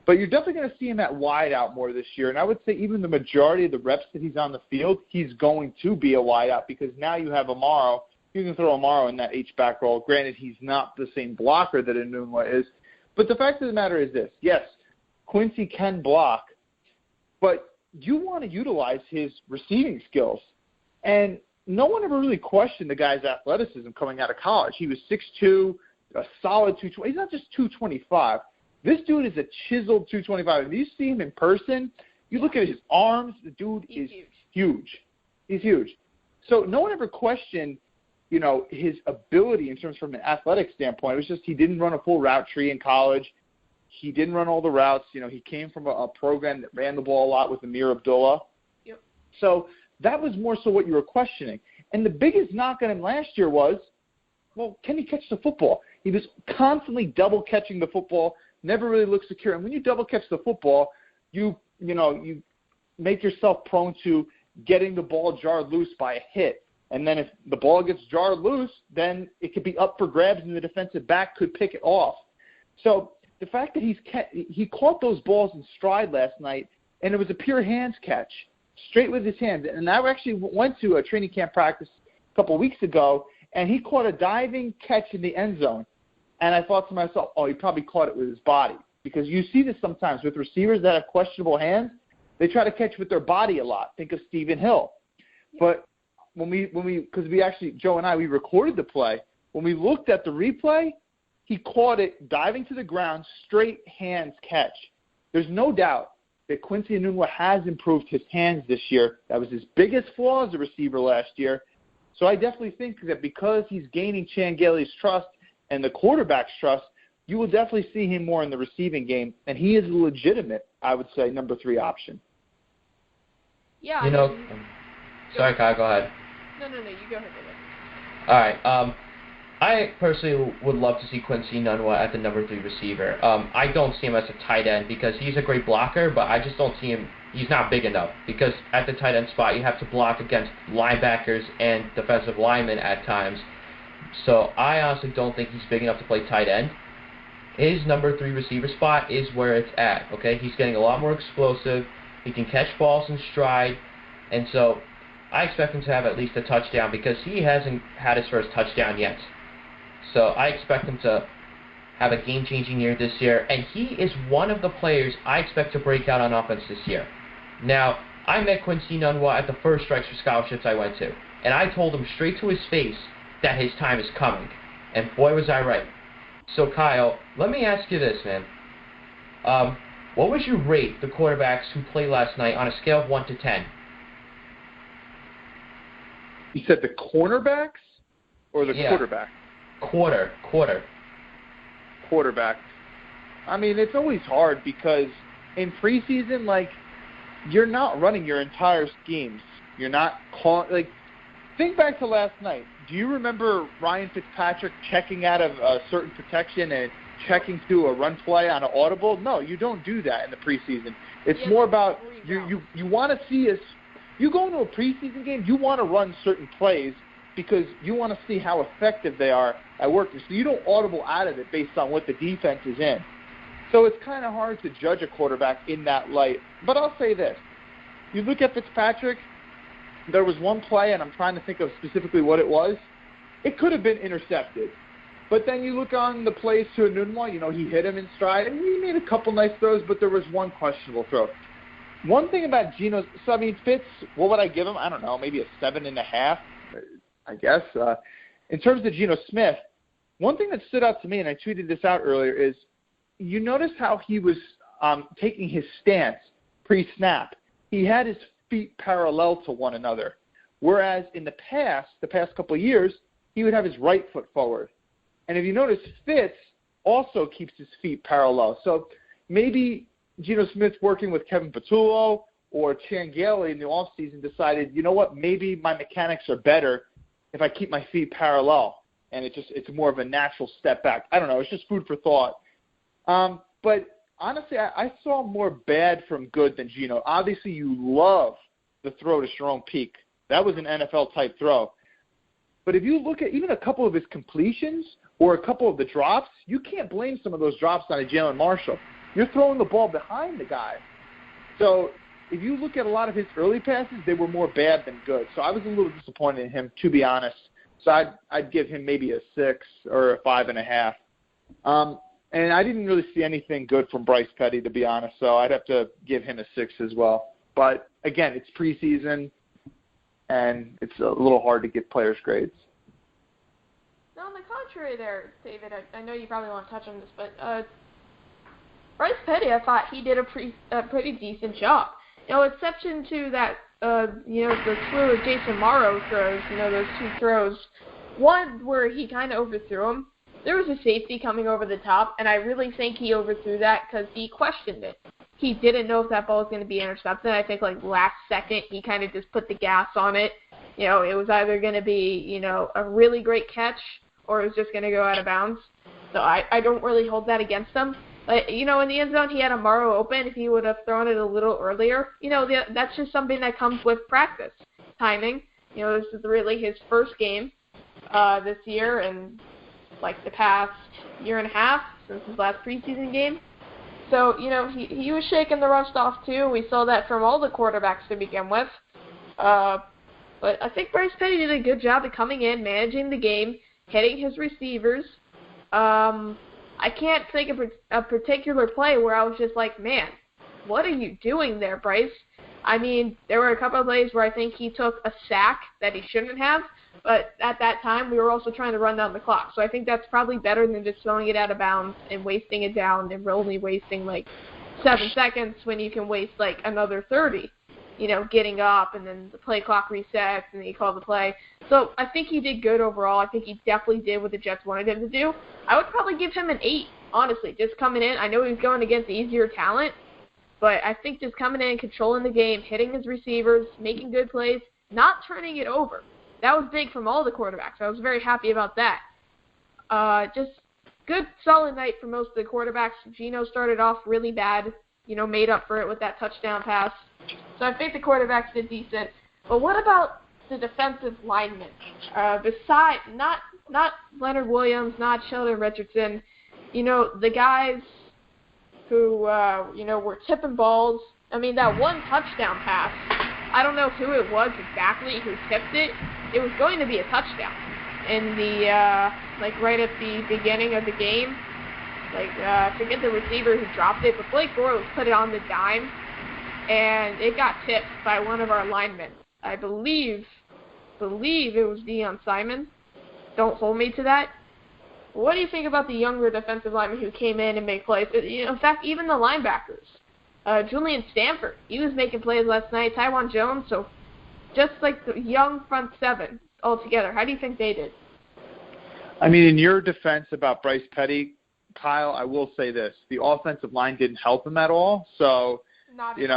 But you're definitely going to see him at wide out more this year. And I would say even the majority of the reps that he's on the field, he's going to be a wide out because now you have Amaro. You can throw Amaro in that H-back role. Granted, he's not the same blocker that Enunwa is. But the fact of the matter is this. Yes, Quincy can block, but you want to utilize his receiving skills. And no one ever really questioned the guy's athleticism coming out of college. He was 6'2", a solid 220. He's not just 225. This dude is a chiseled 225. If you see him in person, you look at his arms, the dude is huge. He's huge. So no one ever questioned, his ability in terms from an athletic standpoint. It was just he didn't run a full route tree in college. He didn't run all the routes. He came from a program that ran the ball a lot with Amir Abdullah. Yep. So that was more so what you were questioning. And the biggest knock on him last year was, well, can he catch the football? He was constantly double catching the football, never really looked secure. And when you double catch the football, you make yourself prone to getting the ball jarred loose by a hit. And then if the ball gets jarred loose, then it could be up for grabs and the defensive back could pick it off. So the fact that he caught those balls in stride last night, and it was a pure hands catch, straight with his hands. And I actually went to a training camp practice a couple of weeks ago, and he caught a diving catch in the end zone. And I thought to myself, he probably caught it with his body. Because you see this sometimes with receivers that have questionable hands. They try to catch with their body a lot. Think of Stephen Hill. But because we actually, Joe and I, we recorded the play. When we looked at the replay, he caught it diving to the ground, straight hands catch. There's no doubt that Quincy Enunwa has improved his hands this year. That was his biggest flaw as a receiver last year. So I definitely think that because he's gaining Chan Gailey's trust and the quarterback's trust, you will definitely see him more in the receiving game, and he is a legitimate, I would say, number 3 option. Yeah. Sorry, Kyle, go ahead. No, you go ahead. All right. I personally would love to see Quincy Enunwa at the number 3 receiver. I don't see him as a tight end because he's a great blocker, but I just don't see him. He's not big enough because at the tight end spot you have to block against linebackers and defensive linemen at times. So I honestly don't think he's big enough to play tight end. His number 3 receiver spot is where it's at, okay? He's getting a lot more explosive. He can catch balls in stride. And so I expect him to have at least a touchdown because he hasn't had his first touchdown yet. So I expect him to have a game-changing year this year. And he is one of the players I expect to break out on offense this year. Now, I met Quincy Nunwa at the first Strikes for Scholarships I went to. And I told him straight to his face that his time is coming. And boy, was I right. So, Kyle, let me ask you this, man. What would you rate the quarterbacks who played last night on a scale of 1 to 10? You said the cornerbacks or the quarterback? Quarterback. I mean, it's always hard because in preseason, like, you're not running your entire schemes. You're not think back to last night. Do you remember Ryan Fitzpatrick checking out of a certain protection and checking through a run play on an audible? No, you don't do that in the preseason. It's more about you want to see you go into a preseason game, you want to run certain plays because you want to see how effective they are at working. So you don't audible out of it based on what the defense is in. So it's kind of hard to judge a quarterback in that light. But I'll say this. You look at Fitzpatrick, there was one play, and I'm trying to think of specifically what it was. It could have been intercepted. But then you look on the plays to Nunwa, he hit him in stride, and he made a couple nice throws, but there was one questionable throw. One thing about Geno, Fitz, what would I give him? I don't know, maybe a 7.5, I guess. In terms of Geno Smith, one thing that stood out to me, and I tweeted this out earlier, is you notice how he was taking his stance pre-snap. He had his feet parallel to one another, whereas in the past couple of years, he would have his right foot forward. And if you notice, Fitz also keeps his feet parallel. So maybe Geno Smith working with Kevin Patullo or Chan Gailey in the offseason decided, you know what, maybe my mechanics are better if I keep my feet parallel. And it's more of a natural step back. I don't know. It's just food for thought. But honestly, I saw more bad from good than Geno. Obviously, you love the throw to Jerome Peak. That was an NFL-type throw. But if you look at even a couple of his completions or a couple of the drops, you can't blame some of those drops on a Jalen Marshall. You're throwing the ball behind the guy. So if you look at a lot of his early passes, they were more bad than good. So I was a little disappointed in him, to be honest. So I'd give him maybe a 6 or a 5.5. And I didn't really see anything good from Bryce Petty, to be honest. So I'd have to give him a 6 as well. But, again, it's preseason, and it's a little hard to give players grades. No, on the contrary there, David, I know you probably want to touch on this, but Bryce Petty, I thought he did a pretty decent job. Exception to that, the slew of Jason Morrow throws, those 2 throws. One where he kind of overthrew him. There was a safety coming over the top, and I really think he overthrew that because he questioned it. He didn't know if that ball was going to be intercepted. I think, last second, he kind of just put the gas on it. It was either going to be, a really great catch or it was just going to go out of bounds. So I don't really hold that against him. But, in the end zone, he had a Morrow open. If he would have thrown it a little earlier, that's just something that comes with practice. Timing. This is really his first game this year and, the past year and a half since his last preseason game. So, he was shaking the rust off, too. We saw that from all the quarterbacks to begin with. But I think Bryce Petty did a good job of coming in, managing the game, hitting his receivers. I can't think of a particular play where I was just like, man, what are you doing there, Bryce? I mean, there were a couple of plays where I think he took a sack that he shouldn't have, but at that time we were also trying to run down the clock. So I think that's probably better than just throwing it out of bounds and wasting it down and only wasting 7 seconds when you can waste another 30, getting up and then the play clock resets and then you call the play. So I think he did good overall. I think he definitely did what the Jets wanted him to do. I would probably give him an 8, honestly, just coming in. I know he's going against easier talent, but I think just coming in, controlling the game, hitting his receivers, making good plays, not turning it over. That was big from all the quarterbacks. I was very happy about that. Just good, solid night for most of the quarterbacks. Geno started off really bad, made up for it with that touchdown pass. So I think the quarterbacks did decent. But what about the defensive linemen. Besides, not Leonard Williams, not Sheldon Richardson, the guys who, were tipping balls. I mean, that one touchdown pass, I don't know who it was exactly who tipped it. It was going to be a touchdown in the, right at the beginning of the game. I forget the receiver who dropped it, but Blake Bortles put it on the dime, and it got tipped by one of our linemen. I believe it was Deion Simon. Don't hold me to that. What do you think about the younger defensive linemen who came in and made plays? In fact, even the linebackers. Julian Stanford, he was making plays last night. Tywan Jones, so just like the young front seven altogether. How do you think they did? I mean, in your defense about Bryce Petty, Kyle, I will say this. The offensive line didn't help him at all. So, not at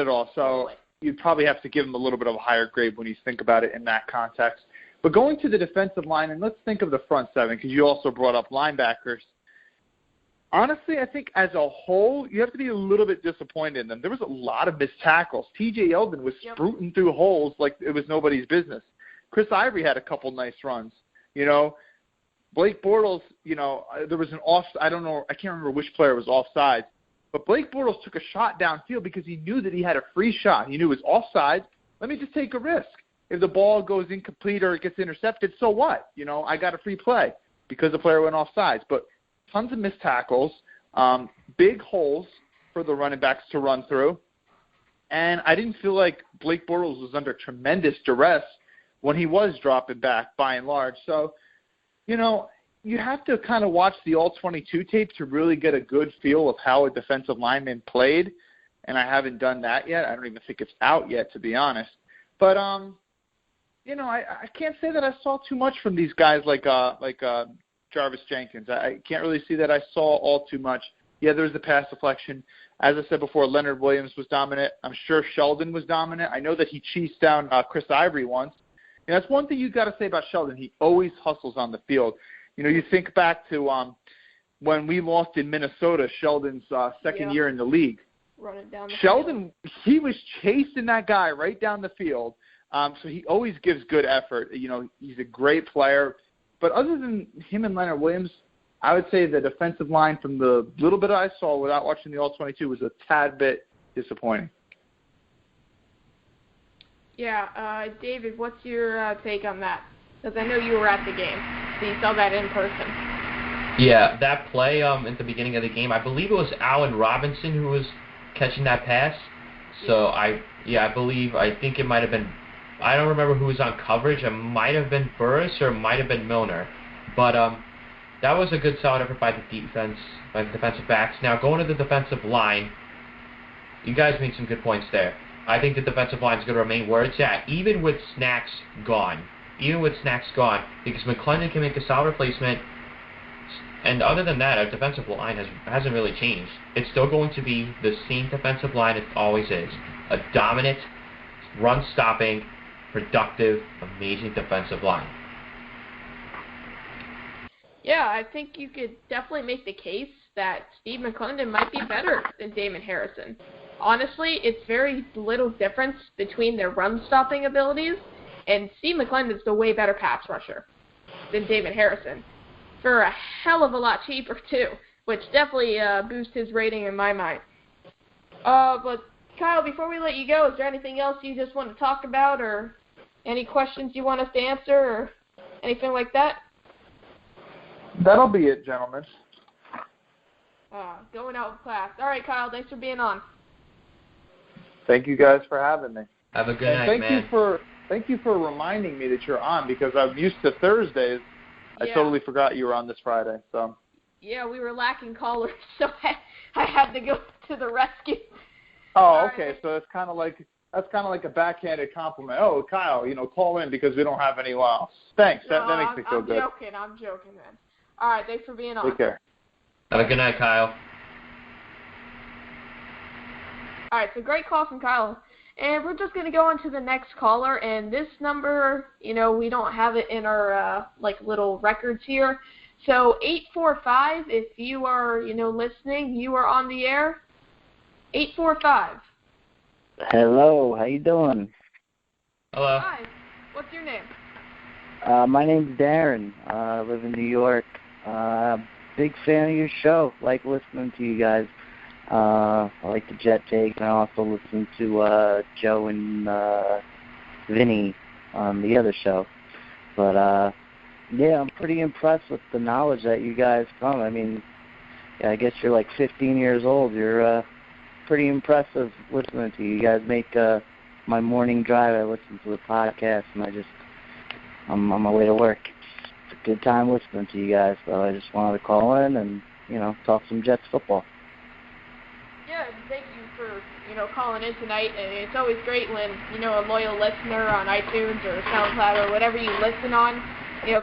all. So you'd probably have to give him a little bit of a higher grade when you think about it in that context. But going to the defensive line, and let's think of the front seven, because you also brought up linebackers. Honestly, I think as a whole, you have to be a little bit disappointed in them. There was a lot of missed tackles. T.J. Yeldon was sprouting through holes like it was nobody's business. Chris Ivory had a couple nice runs. Blake Bortles, there was an I can't remember which player was offside, but Blake Bortles took a shot downfield because he knew that he had a free shot. He knew it was offside. Let me just take a risk. If the ball goes incomplete or it gets intercepted, so what? I got a free play because the player went offsides. But tons of missed tackles, big holes for the running backs to run through. And I didn't feel like Blake Bortles was under tremendous duress when he was dropping back by and large. So, you have to kind of watch the All-22 tape to really get a good feel of how a defensive lineman played. And I haven't done that yet. I don't even think it's out yet, to be honest. But, I can't say that I saw too much from these guys like Jarvis Jenkins. I can't really see that I saw all too much. Yeah, there's the pass deflection. As I said before, Leonard Williams was dominant. I'm sure Sheldon was dominant. I know that he cheesed down Chris Ivory once. And that's one thing you've got to say about Sheldon. He always hustles on the field. You think back to when we lost in Minnesota, Sheldon's second year in the league. Running down the Sheldon, he was chasing that guy right down the field. So he always gives good effort. He's a great player. But other than him and Leonard Williams, I would say the defensive line from the little bit I saw without watching the All-22 was a tad bit disappointing. Yeah, David, what's your take on that? Because I know you were at the game, so you saw that in person. Yeah, that play at the beginning of the game, I believe it was Allen Robinson who was catching that pass. So I think it might have been, I don't remember who was on coverage. It might have been Burris or it might have been Milner. But that was a good solid effort by the defensive backs. Now going to the defensive line, you guys made some good points there. I think the defensive line is going to remain where it's at, even with Snacks gone. Because McClendon can make a solid replacement. And other than that, our defensive line hasn't really changed. It's still going to be the same defensive line it always is. A dominant, run-stopping, productive, amazing defensive line. Yeah, I think you could definitely make the case that Steve McClendon might be better than Damon Harrison. Honestly, it's very little difference between their run-stopping abilities, and Steve McClendon's the way better pass rusher than Damon Harrison. For a hell of a lot cheaper, too, which definitely boosts his rating in my mind. But, Kyle, before we let you go, is there anything else you just want to talk about, or any questions you want us to answer, or anything like that? That'll be it, gentlemen. Going out with class. All right, Kyle, thanks for being on. Thank you guys for having me. Have a good night, man. Thank you for reminding me that you're on, because I'm used to Thursdays. I totally forgot you were on this Friday. So. Yeah, we were lacking callers, so I had to go to the rescue. Oh, okay. So that's kind of like a backhanded compliment. Oh, Kyle, call in because we don't have anyone else. Thanks. That makes me feel good. I'm joking, man. All right, thanks for being on. Take care. Have a good night, Kyle. All right, so great call from Kyle. And we're just going to go on to the next caller. And this number, we don't have it in our, little records here. So 845, if you are, listening, you are on the air. 845. Hello, how you doing? Hello. Hi. What's your name? My name's Darren. I live in New York. Big fan of your show. Like listening to you guys. I like the Jet Take, and I also listen to Joe and Vinny on the other show. But, yeah, I'm pretty impressed with the knowledge that you guys come. I mean, yeah, I guess you're like 15 years old. You're pretty impressive listening to you. You guys make my morning drive. I listen to the podcast, and I'm on my way to work. It's a good time listening to you guys. So I just wanted to call in and, talk some Jets football. Yeah, thank you for, calling in tonight. And it's always great when, a loyal listener on iTunes or SoundCloud or whatever you listen on,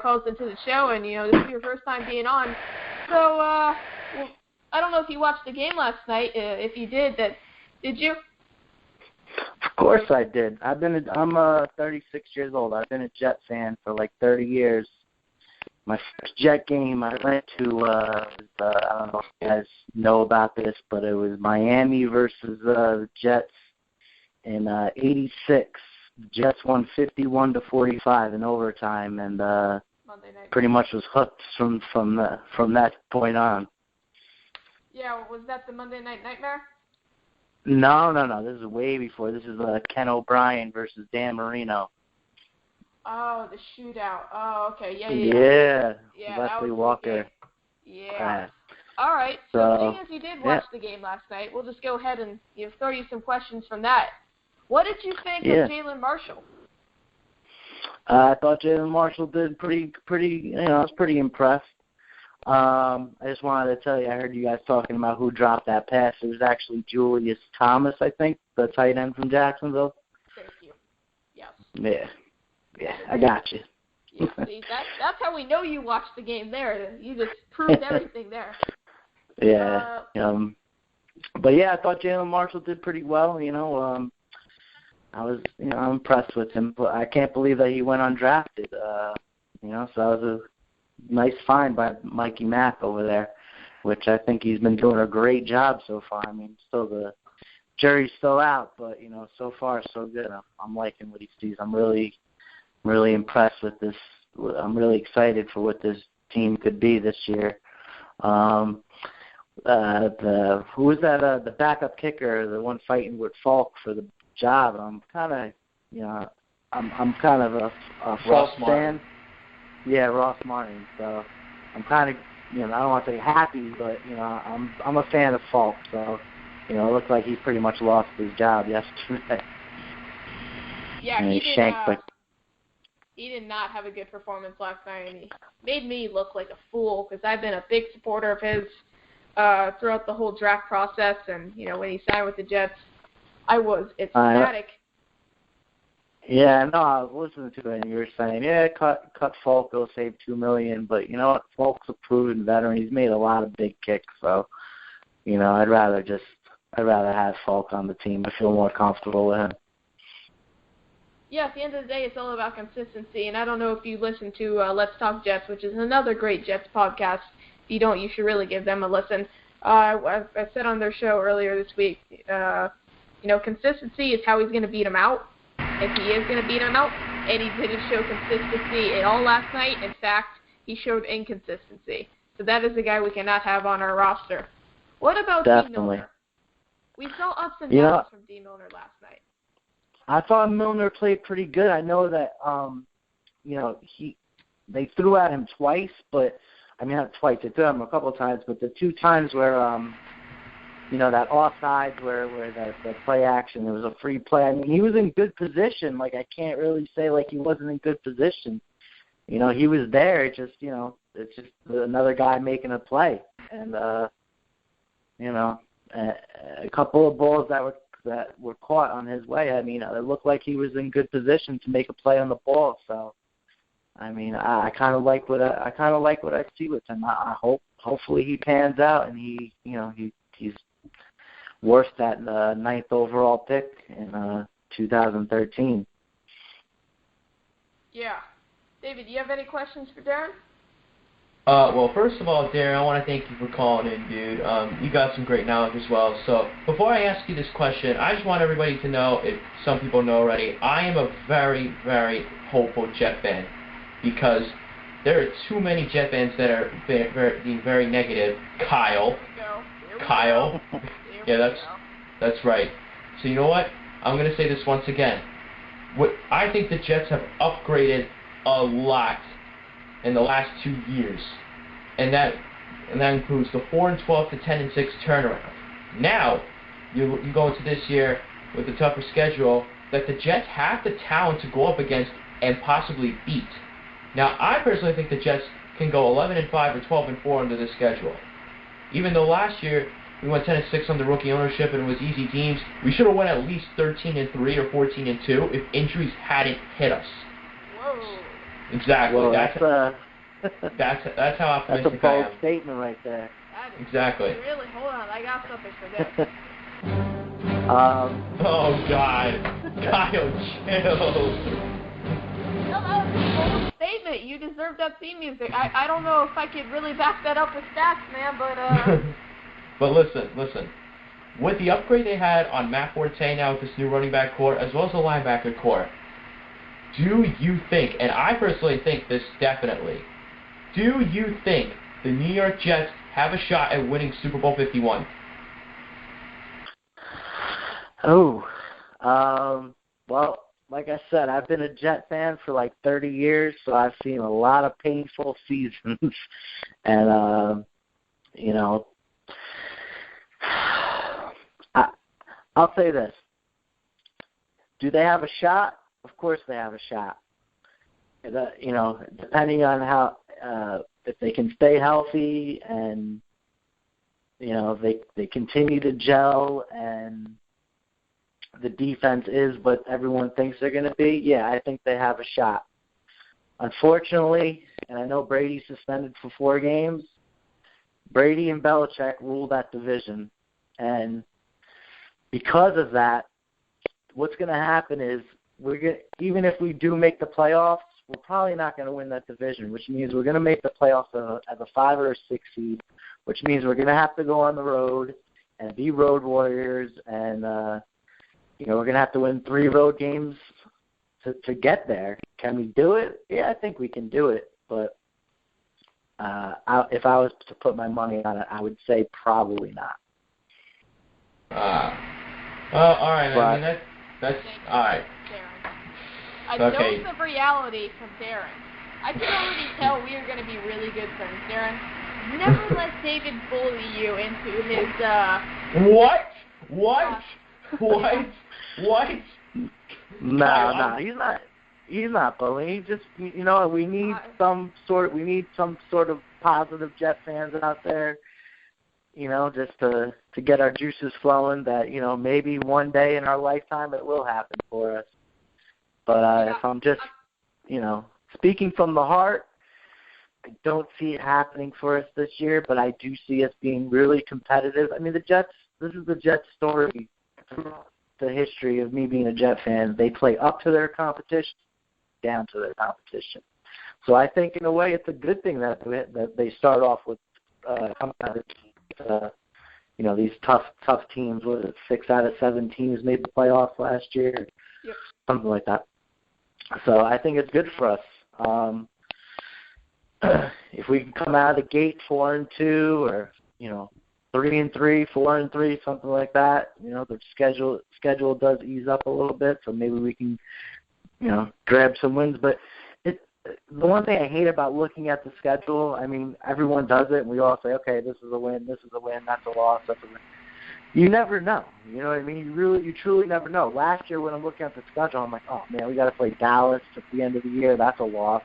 calls into the show. And, this is your first time being on. So, well, I don't know if you watched the game last night. If you did you? Of course I did. I'm 36 years old. I've been a Jet fan for like 30 years. My first Jet game I went to, I don't know if you guys know about this, but it was Miami versus the Jets in '86. Jets won 51-45 in overtime, and pretty much was hooked from that point on. Yeah, was that the Monday Night Nightmare? No. This is way before. This is Ken O'Brien versus Dan Marino. Oh, the shootout. Oh, okay. Yeah, Leslie Walker. Yeah. All right. So, seeing as you did watch the game last night, we'll just go ahead and throw you some questions from that. What did you think of Jalen Marshall? I thought Jalen Marshall did pretty. I was pretty impressed. I just wanted to tell you, I heard you guys talking about who dropped that pass. It was actually Julius Thomas, I think, the tight end from Jacksonville. Thank you. Yes. Yeah, I got you. Yeah, see, that's how we know you watched the game there. You just proved everything there. Yeah. But yeah, I thought Jalen Marshall did pretty well. I was, I'm impressed with him. But I can't believe that he went undrafted. So that was a nice find by Mikey Mack over there, which I think he's been doing a great job so far. I mean, still the jury's still out, but so far so good. I'm liking what he sees. I'm really impressed with this. I'm really excited for what this team could be this year. Who was that? The backup kicker, the one fighting with Falk for the job. I'm kind of, I'm kind of a Falk fan. Yeah, Ross Martin. So I'm kind of, I don't want to say happy, but I'm a fan of Falk. So it looks like he pretty much lost his job yesterday. Yeah, and he did. He did not have a good performance last night, and he made me look like a fool because I've been a big supporter of his throughout the whole draft process. And, when he signed with the Jets, I was ecstatic. Yeah, no, I was listening to it, and you were saying, cut Falk, it'll save $2 million. But you know what? Falk's a proven veteran. He's made a lot of big kicks. So, I'd rather have Falk on the team. I feel more comfortable with him. Yeah, at the end of the day, it's all about consistency, and I don't know if you listen to Let's Talk Jets, which is another great Jets podcast. If you don't, you should really give them a listen. I said on their show earlier this week, consistency is how he's going to beat him out, if he is going to beat him out, and he didn't show consistency at all last night. In fact, he showed inconsistency. So that is a guy we cannot have on our roster. What about Dean Milner? We saw ups and downs from Dean Milner last night. I thought Milner played pretty good. I know that, they threw at him twice, but, not twice. They threw at him a couple of times, but the two times where, that offsides where the play action, it was a free play. I mean, he was in good position. Like, I can't really say, he wasn't in good position. He was there. It's just, it's just another guy making a play. And, a couple of balls that were caught on his way. It looked like he was in good position to make a play on the ball. So, I kind of like what I see with him. Hopefully he pans out and he's worth that 9th overall pick in 2013. Yeah, David, do you have any questions for Darren? Well, first of all, Darren, I want to thank you for calling in, dude. You got some great knowledge as well. So before I ask you this question, I just want everybody to know, if some people know already, I am a very, very hopeful Jet fan because there are too many Jet fans that are being very negative. Kyle. Yeah, that's right. So you know what? I'm going to say this once again. I think the Jets have upgraded a lot in the last 2 years, and that includes the 4-12 to 10-6 turnaround. Now, you go into this year with a tougher schedule that the Jets have the talent to go up against and possibly beat. Now, I personally think the Jets can go 11-5 or 12-4 under this schedule. Even though last year we went 10-6 under rookie ownership and it was easy teams, we should have won at least 13-3 or 14-2 if injuries hadn't hit us. Whoa. Exactly. Well, that's how optimistic that's a bold I am. statement right there. Exactly. Really, hold on, I got something for this. Oh God, Kyle, chill. No, that was a bold statement. You deserve that theme music. I don't know if I could really back that up with stats, man, but But listen. With the upgrade they had on Matt Forte now with this new running back core, as well as the linebacker core, do you think, and I personally think this definitely, do you think the New York Jets have a shot at winning Super Bowl 51? Well, like I said, I've been a Jet fan for like 30 years, so I've seen a lot of painful seasons. And, I'll say this. Do they have a shot? Of course they have a shot. Depending on how, if they can stay healthy and, they continue to gel and the defense is what everyone thinks they're going to be, yeah, I think they have a shot. Unfortunately, and I know Brady's suspended for 4 games, Brady and Belichick rule that division. And because of that, what's going to happen is even if we do make the playoffs, we're probably not going to win that division, which means we're going to make the playoffs as a 5 or a 6 seed, which means we're going to have to go on the road and be road warriors, and we're going to have to win 3 road games to get there. Can we do it? Yeah, I think we can do it, but if I was to put my money on it, I would say probably not. All right. But, I mean, that's all right. A dose of reality from Darren. I can already tell we are going to be really good friends, Darren. Never let David bully you into his, What? No, he's not bullying. Just, we need some sort of positive Jet fans out there, just to get our juices flowing that, maybe one day in our lifetime it will happen for us. But if I'm just, speaking from the heart, I don't see it happening for us this year, but I do see us being really competitive. I mean, the Jets, this is the Jets story throughout the history of me being a Jet fan. They play up to their competition, down to their competition. So I think, in a way, it's a good thing that they start off with these tough teams. Was it 6 out of 7 teams made the playoffs last year? Yep. Something like that. So I think it's good for us. If we can come out of the gate 4-2, or 3-3, 4-3, something like that, the schedule does ease up a little bit, so maybe we can, grab some wins. But the one thing I hate about looking at the schedule, I mean, everyone does it, and we all say, okay, this is a win, that's a loss, that's a win. You never know. You know what I mean? You truly never know. Last year when I'm looking at the schedule, I'm like, oh, man, we got to play Dallas at the end of the year. That's a loss,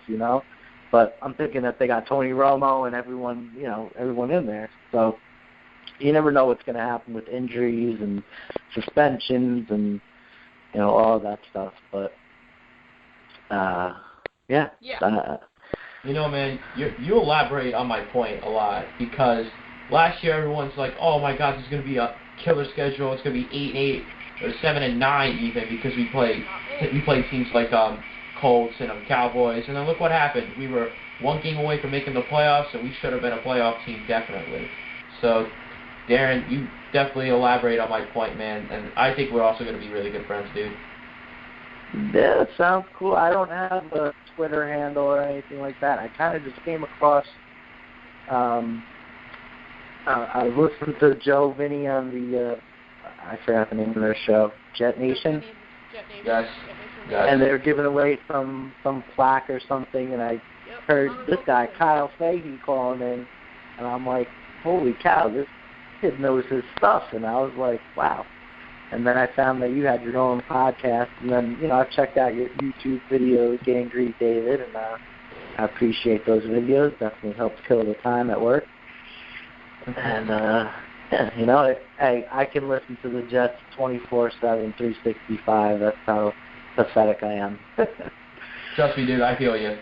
But I'm thinking that they got Tony Romo and everyone in there. So you never know what's going to happen with injuries and suspensions and, all of that stuff. But, yeah. Man, you elaborate on my point a lot, because last year everyone's like, oh, my God, this is going to be a killer schedule. It's going to be 8-8 or 7-9 even, because we play teams like Colts and Cowboys, and then look what happened. We were one game away from making the playoffs, and we should have been a playoff team definitely. So, Darren, you definitely elaborate on my point, man, and I think we're also going to be really good friends, dude. Yeah, that sounds cool. I don't have a Twitter handle or anything like that. I kind of just came across, I listened to Joe Vinny on the, I forgot the name of their show, Jet Nation. Yes. And they were giving away some plaque or something, and I heard this guy, Kyle Fahey, calling in, and I'm like, holy cow, this kid knows his stuff, and I was like, wow. And then I found that you had your own podcast, and then, I've checked out your YouTube videos, Gangrene David, and I appreciate those videos. Definitely helps kill the time at work. And, I can listen to the Jets 24/7, 365. That's how pathetic I am. Trust me, dude. I feel you.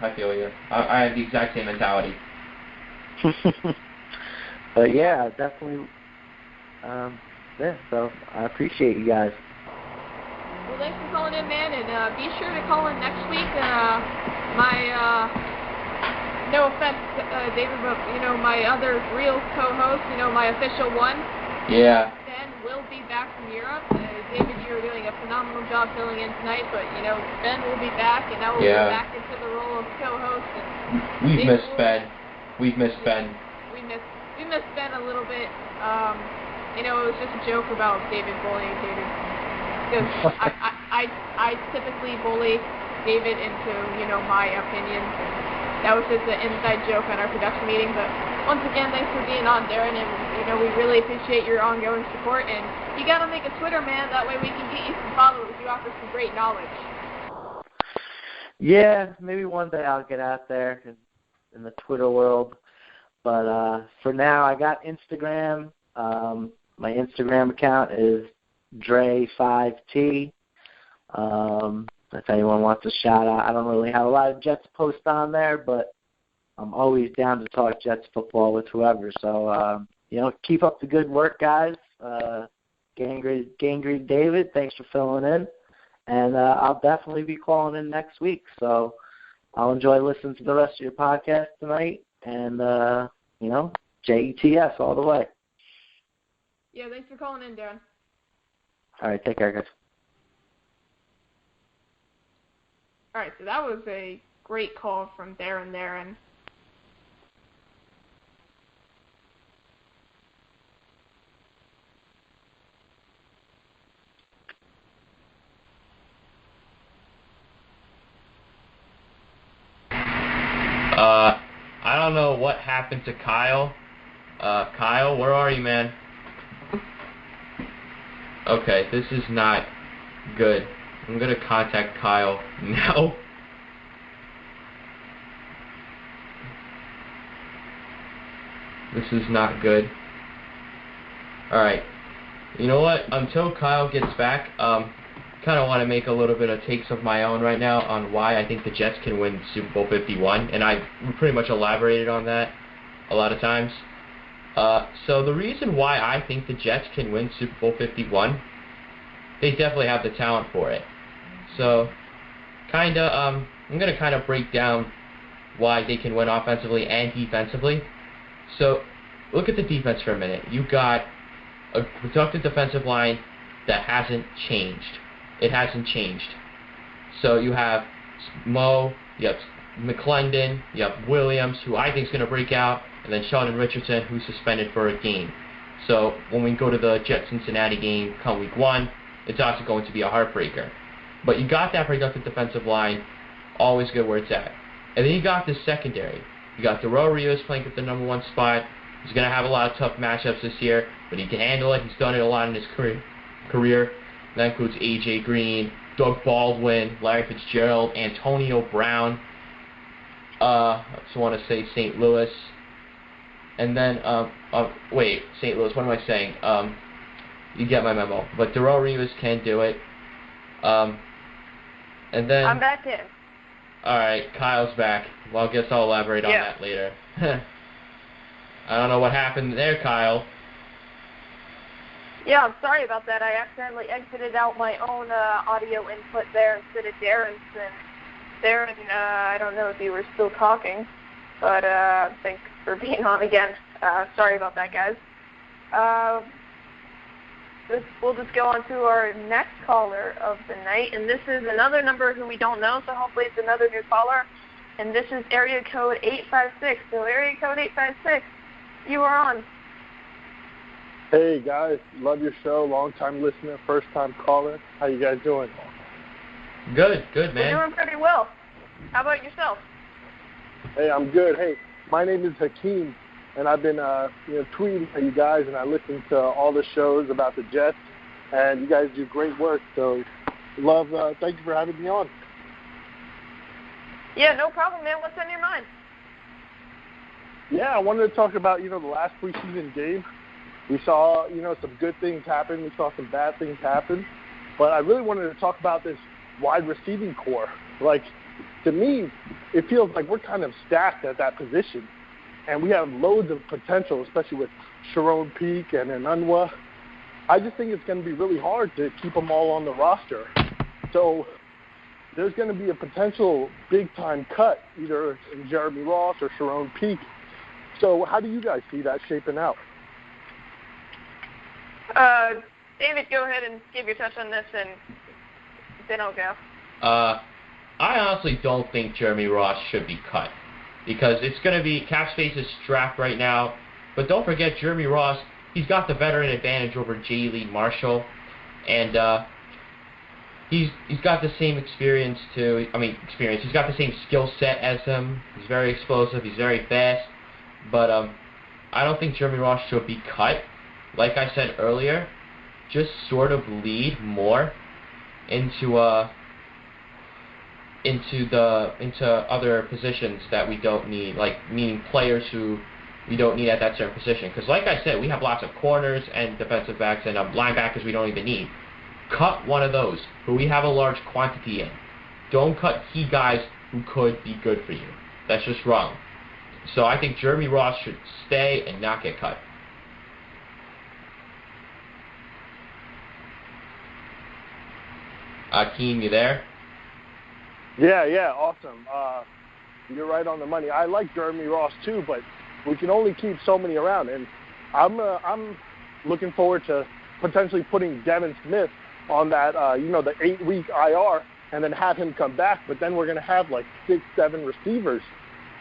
I have the exact same mentality. But, yeah, definitely... so I appreciate you guys. Well, thanks for calling in, man, and be sure to call in next week. No offense, David, but, my other real co-host, my official one. Yeah. Ben will be back from Europe. David, you're doing a phenomenal job filling in tonight, but, Ben will be back, and I will be back into the role of co-host. And We've missed Ben. We miss Ben a little bit. It was just a joke about David bullying David. Because I typically bully David into, my opinions. That was just an inside joke on our production meeting. But once again, thanks for being on, Darren. And, we really appreciate your ongoing support. And you got to make a Twitter, man. That way we can get you some followers. You offer some great knowledge. Yeah, maybe one day I'll get out there in the Twitter world. But for now, I got Instagram. My Instagram account is Dre5T. If anyone wants a shout out, I don't really have a lot of Jets posts on there, but I'm always down to talk Jets football with whoever. So, keep up the good work, guys. Gangrene David, thanks for filling in. And I'll definitely be calling in next week. So I'll enjoy listening to the rest of your podcast tonight. And, JETS all the way. Yeah, thanks for calling in, Darren. All right, take care, guys. All right, so that was a great call from Darren there. And I don't know what happened to Kyle. Kyle, where are you, man? Okay, this is not good. I'm going to contact Kyle now. This is not good. Alright. You know what? Until Kyle gets back, kind of want to make a little bit of takes of my own right now on why I think the Jets can win Super Bowl 51. And I pretty much elaborated on that a lot of times. So the reason why I think the Jets can win Super Bowl 51, they definitely have the talent for it. So, I'm going to kind of break down why they can win offensively and defensively. So, look at the defense for a minute. You've got a productive defensive line that hasn't changed. It hasn't changed. So, you have Mo, you have McClendon, you have Williams, who I think is going to break out, and then Sheldon Richardson, who's suspended for a game. So when we go to the Jets-Cincinnati game come week 1, it's also going to be a heartbreaker. But you got that productive defensive line, always good where it's at. And then you got this secondary. You got Darrelle Revis playing at the number 1 spot. He's going to have a lot of tough matchups this year, but he can handle it. He's done it a lot in his career. That includes A.J. Green, Doug Baldwin, Larry Fitzgerald, Antonio Brown. I just want to say St. Louis. And then, St. Louis, what am I saying? You get my memo. But Darrelle Revis can do it. And then... I'm back in. Alright, Kyle's back. Well, I guess I'll elaborate on that later. I don't know what happened there, Kyle. Yeah, I'm sorry about that. I accidentally exited out my own audio input there instead of Darren's. And Darren, I don't know if you were still talking, but thanks for being on again. Sorry about that, guys. We'll just go on to our next caller of the night, and this is another number who we don't know, so hopefully it's another new caller, and this is area code 856. So area code 856, you are on. Hey, guys. Love your show. Long-time listener, first-time caller. How you guys doing? Good, man. We're doing pretty well. How about yourself? Hey, I'm good. Hey, my name is Hakeem, and I've been tweeting at you guys, and I listen to all the shows about the Jets, and you guys do great work. So, thank you for having me on. Yeah, no problem, man. What's on your mind? Yeah, I wanted to talk about, the last preseason game. We saw, some good things happen. We saw some bad things happen. But I really wanted to talk about this wide receiving core. Like, to me, it feels like we're kind of stacked at that position. And we have loads of potential, especially with Sharon Peak and Enunwa. I just think it's going to be really hard to keep them all on the roster. So there's going to be a potential big-time cut, either in Jeremy Ross or Sharon Peak. So how do you guys see that shaping out? David, go ahead and give your touch on this, and then I'll go. I honestly don't think Jeremy Ross should be cut because it's going to be cap space is strapped right now. But don't forget Jeremy Ross, he's got the veteran advantage over Jaylee Marshall, and he's got the same experience. He's got the same skill set as him. He's very explosive. He's very fast. But I don't think Jeremy Ross should be cut. Like I said earlier, just sort of lead more into other positions that we don't need, like meaning players who we don't need at that certain position. Because like I said, we have lots of corners and defensive backs and linebackers we don't even need. Cut one of those who we have a large quantity in. Don't cut key guys who could be good for you. That's just wrong. So I think Jeremy Ross should stay and not get cut. Akeem, you there? Yeah, awesome. You're right on the money. I like Jeremy Ross too, but we can only keep so many around. And I'm looking forward to potentially putting Devin Smith on that, the 8-week IR, and then have him come back. But then we're going to have like 6-7 receivers,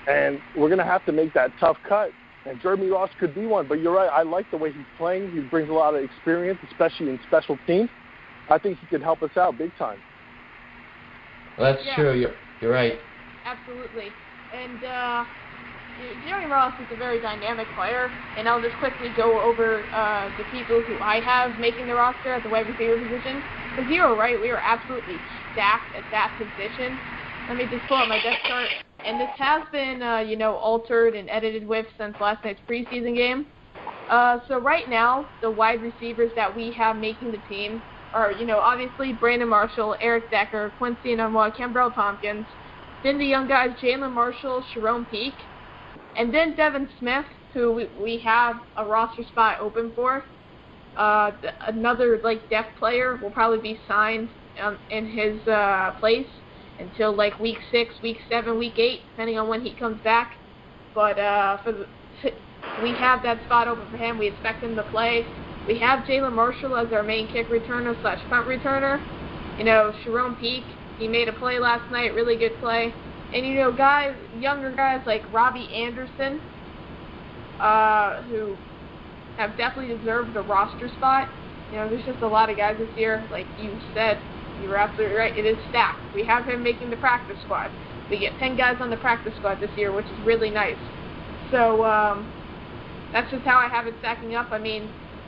and we're going to have to make that tough cut. And Jeremy Ross could be one. But you're right. I like the way he's playing. He brings a lot of experience, especially in special teams. I think he could help us out big time. Well, that's true. You're right. Absolutely. And Jeremy Ross is a very dynamic player, and I'll just quickly go over the people who I have making the roster at the wide receiver position. Because you were right, we are absolutely stacked at that position. Let me just pull up my depth chart. And this has been, altered and edited with since last night's preseason game. So right now, the wide receivers that we have making the team are, obviously Brandon Marshall, Eric Decker, Quincy Enunwa, Kenbrell Tompkins, then the young guys Jalen Marshall, Sharon Peak, and then Devin Smith, who we have a roster spot open for. Another depth player will probably be signed in his place until week 6, week 7, week 8, depending on when he comes back. But we have that spot open for him. We expect him to play. We have Jalen Marshall as our main kick returner / punt returner. Sharon Peak, he made a play last night, really good play. And, younger guys like Robbie Anderson, who have definitely deserved the roster spot. There's just a lot of guys this year. Like you said, you were absolutely right. It is stacked. We have him making the practice squad. We get 10 guys on the practice squad this year, which is really nice. So that's just how I have it stacking up.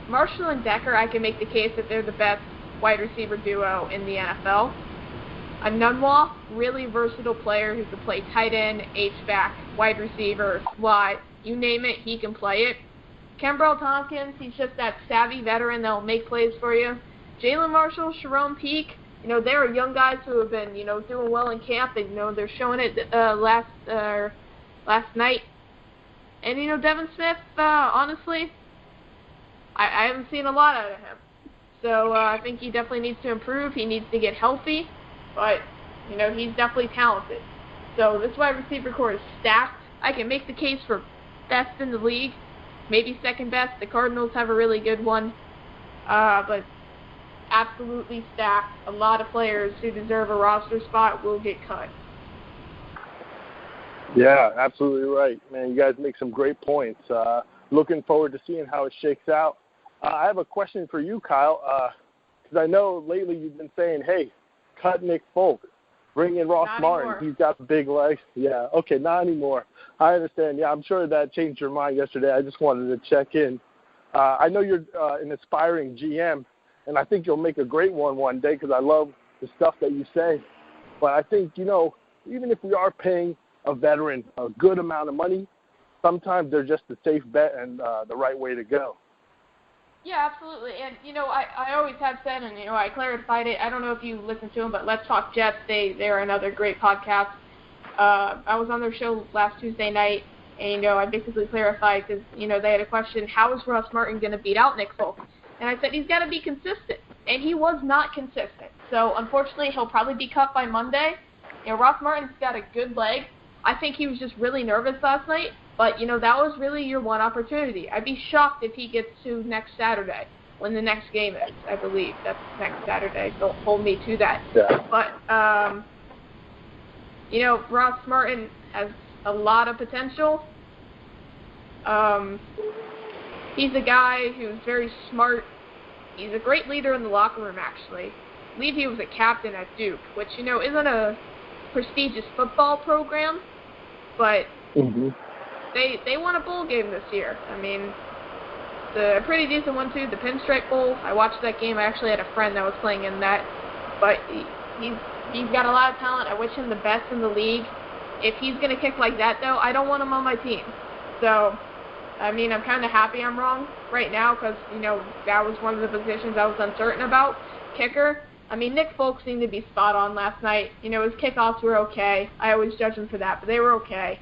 Marshall and Decker, I can make the case that they're the best wide receiver duo in the NFL. Enunwa, really versatile player who can play tight end, H-back, wide receiver, slot, you name it, he can play it. Kenbrell Tompkins, he's just that savvy veteran that will make plays for you. Jalen Marshall, Sharon Peak, they are young guys who have been, doing well in camp. And, they're showing it last night. And, Devin Smith, honestly, I haven't seen a lot out of him. So I think he definitely needs to improve. He needs to get healthy. But You know, he's definitely talented. So this wide receiver core is stacked. I can make the case for best in the league, maybe second best. The Cardinals have a really good one, but absolutely stacked. A lot of players who deserve a roster spot will get cut. Yeah, absolutely right, man. You guys make some great points. Looking forward to seeing how it shakes out. I have a question for you, Kyle, because I know lately you've been saying, hey, cut Nick Folk. Bring in Ross Martin. He's got the big legs. Yeah, okay, not anymore. I understand. Yeah, I'm sure that changed your mind yesterday. I just wanted to check in. I know you're an aspiring GM, and I think you'll make a great one day because I love the stuff that you say. But I think, you know, even if we are paying a veteran a good amount of money, sometimes they're just a safe bet and the right way to go. Yeah, absolutely. And, you know, I always have said, and, you know, I clarified it. I don't know if you listened to them, but Let's Talk Jets, they're another great podcast. I was on their show last Tuesday night, and, you know, I basically clarified because, you know, they had a question, how is Ross Martin going to beat out Nick Folk? And I said he's got to be consistent. And he was not consistent. So, unfortunately, he'll probably be cut by Monday. You know, Ross Martin's got a good leg. I think he was just really nervous last night. But, you know, that was really your one opportunity. I'd be shocked if he gets to next Saturday when the next game is, I believe. That's next Saturday. Don't hold me to that. Yeah. But, you know, Ross Martin has a lot of potential. He's a guy who's very smart. He's a great leader in the locker room, actually. I believe he was a captain at Duke, which, you know, isn't a prestigious football program, but they won a bowl game this year. I mean, a pretty decent one, too, the Pinstripe Bowl. I watched that game. I actually had a friend that was playing in that. But he's got a lot of talent. I wish him the best in the league. If he's going to kick like that, though, I don't want him on my team. So, I mean, I'm kind of happy I'm wrong right now because, you know, that was one of the positions I was uncertain about. Kicker. I mean, Nick Folk seemed to be spot on last night. You know, his kickoffs were okay. I always judge him for that, but they were okay.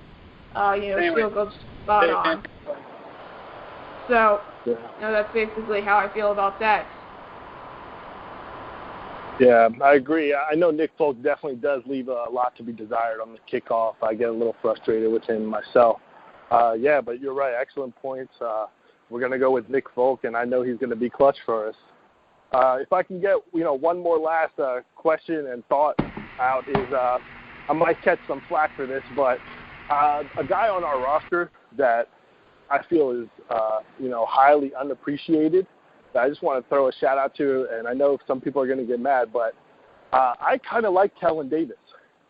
You know, field goals spot on. So, you know, that's basically how I feel about that. Yeah, I agree. I know Nick Folk definitely does leave a lot to be desired on the kickoff. I get a little frustrated with him myself. Yeah, but you're right. Excellent points. We're going to go with Nick Folk, and I know he's going to be clutch for us. If I can get, you know, one more last question and thought out is I might catch some flack for this, but a guy on our roster that I feel is, you know, highly unappreciated that I just want to throw a shout-out to, and I know some people are going to get mad, but I kind of like Kellen Davis,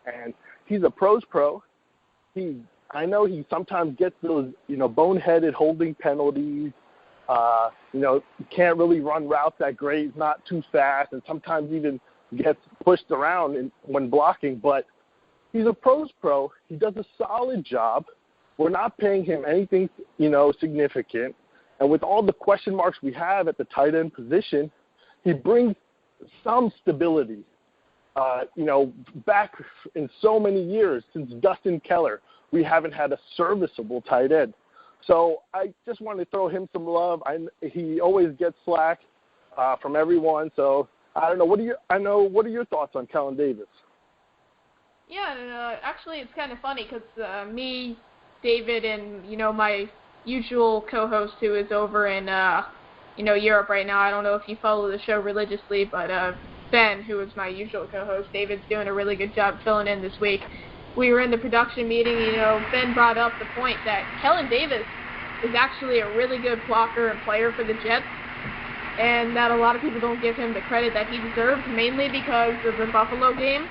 and he's a pros pro. I know he sometimes gets those, you know, boneheaded holding penalties. You know, can't really run routes that great. He's not too fast, and sometimes even gets pushed around when blocking. But he's a pros pro. He does a solid job. We're not paying him anything, you know, significant. And with all the question marks we have at the tight end position, he brings some stability. You know, back in so many years since Dustin Keller, we haven't had a serviceable tight end. So I just wanted to throw him some love. He always gets slack from everyone. So I don't know. What are your thoughts on Kellen Davis? Yeah, actually, it's kind of funny because me, David, and you know my usual co-host who is over in you know Europe right now. I don't know if you follow the show religiously, but Ben, who is my usual co-host, David's doing a really good job filling in this week. We were in the production meeting, you know, Ben brought up the point that Kellen Davis is actually a really good blocker and player for the Jets, and that a lot of people don't give him the credit that he deserves, mainly because of the Buffalo game,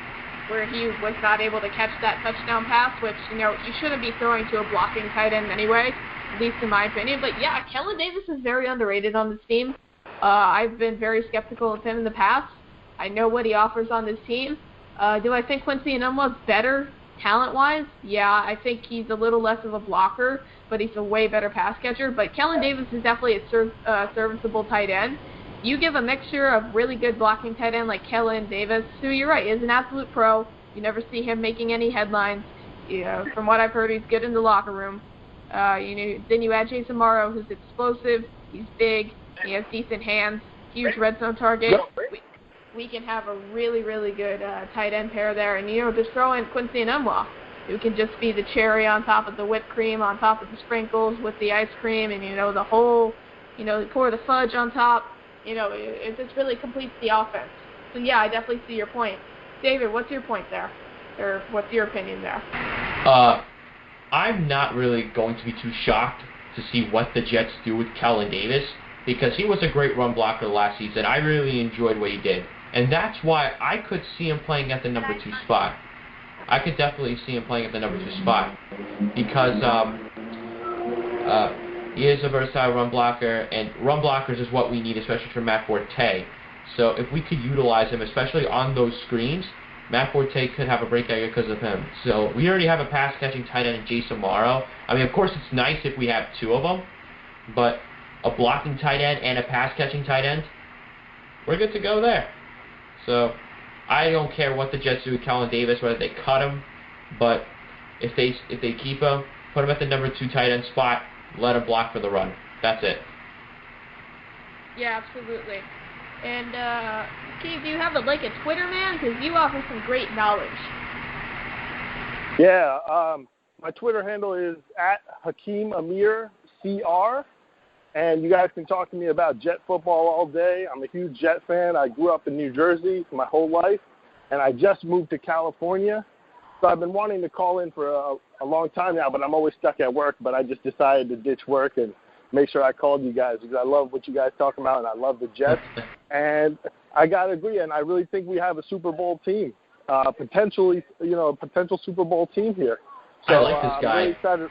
where he was not able to catch that touchdown pass, which, you know, you shouldn't be throwing to a blocking tight end anyway, at least in my opinion. But, yeah, Kellen Davis is very underrated on this team. I've been very skeptical of him in the past. I know what he offers on this team. Do I think Quincy Enunwa's better talent-wise? Yeah, I think he's a little less of a blocker, but he's a way better pass catcher. But Kellen Davis is definitely a serviceable tight end. You give a mixture of really good blocking tight end like Kellen Davis, who you're right, is an absolute pro. You never see him making any headlines. You know, from what I've heard, he's good in the locker room. You know, then you add Jason Morrow, who's explosive. He's big. He has decent hands. Huge red zone target. we can have a really, really good tight end pair there. And, just throw in Quincy Enunwa, who can just be the cherry on top of the whipped cream, on top of the sprinkles with the ice cream, and, the whole, pour the fudge on top. It just really completes the offense. So, yeah, I definitely see your point. David, what's your point there? Or what's your opinion there? I'm not really going to be too shocked to see what the Jets do with Kellen Davis, because he was a great run blocker last season. I really enjoyed what he did. And that's why I could see him playing at the number 2 spot. I could definitely see him playing at the number 2 spot. Because he is a versatile run blocker, and run blockers is what we need, especially for Matt Forte. So if we could utilize him, especially on those screens, Matt Forte could have a breakout year because of him. So we already have a pass-catching tight end in Jason Morrow. I mean, of course, it's nice if we have 2 of them, but a blocking tight end and a pass-catching tight end, we're good to go there. So I don't care what the Jets do with Kellen Davis, whether they cut him, but if they keep him, put him at the number 2 tight end spot, let him block for the run. That's it. Yeah, absolutely. And, Keith, do you have a Twitter, man? Because you offer some great knowledge. Yeah, my Twitter handle is @HakeemAmirCR, and you guys can talk to me about Jet football all day. I'm a huge Jet fan. I grew up in New Jersey my whole life, and I just moved to California. So I've been wanting to call in for a long time now, but I'm always stuck at work. But I just decided to ditch work and make sure I called you guys because I love what you guys talk about, and I love the Jets. And I got to agree, and I really think we have a Super Bowl team, potentially, a potential Super Bowl team here. So I like this guy. I'm really excited.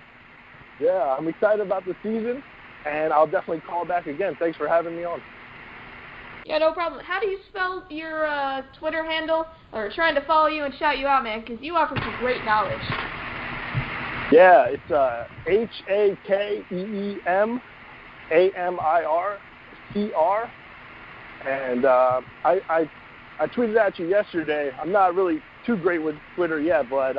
Yeah, I'm excited about the season, and I'll definitely call back again. Thanks for having me on. Yeah, no problem. How do you spell your Twitter handle? Or trying to follow you and shout you out, man, because you offer some great knowledge. Yeah, it's HakeemAmirCR, and I tweeted at you yesterday. I'm not really too great with Twitter yet, but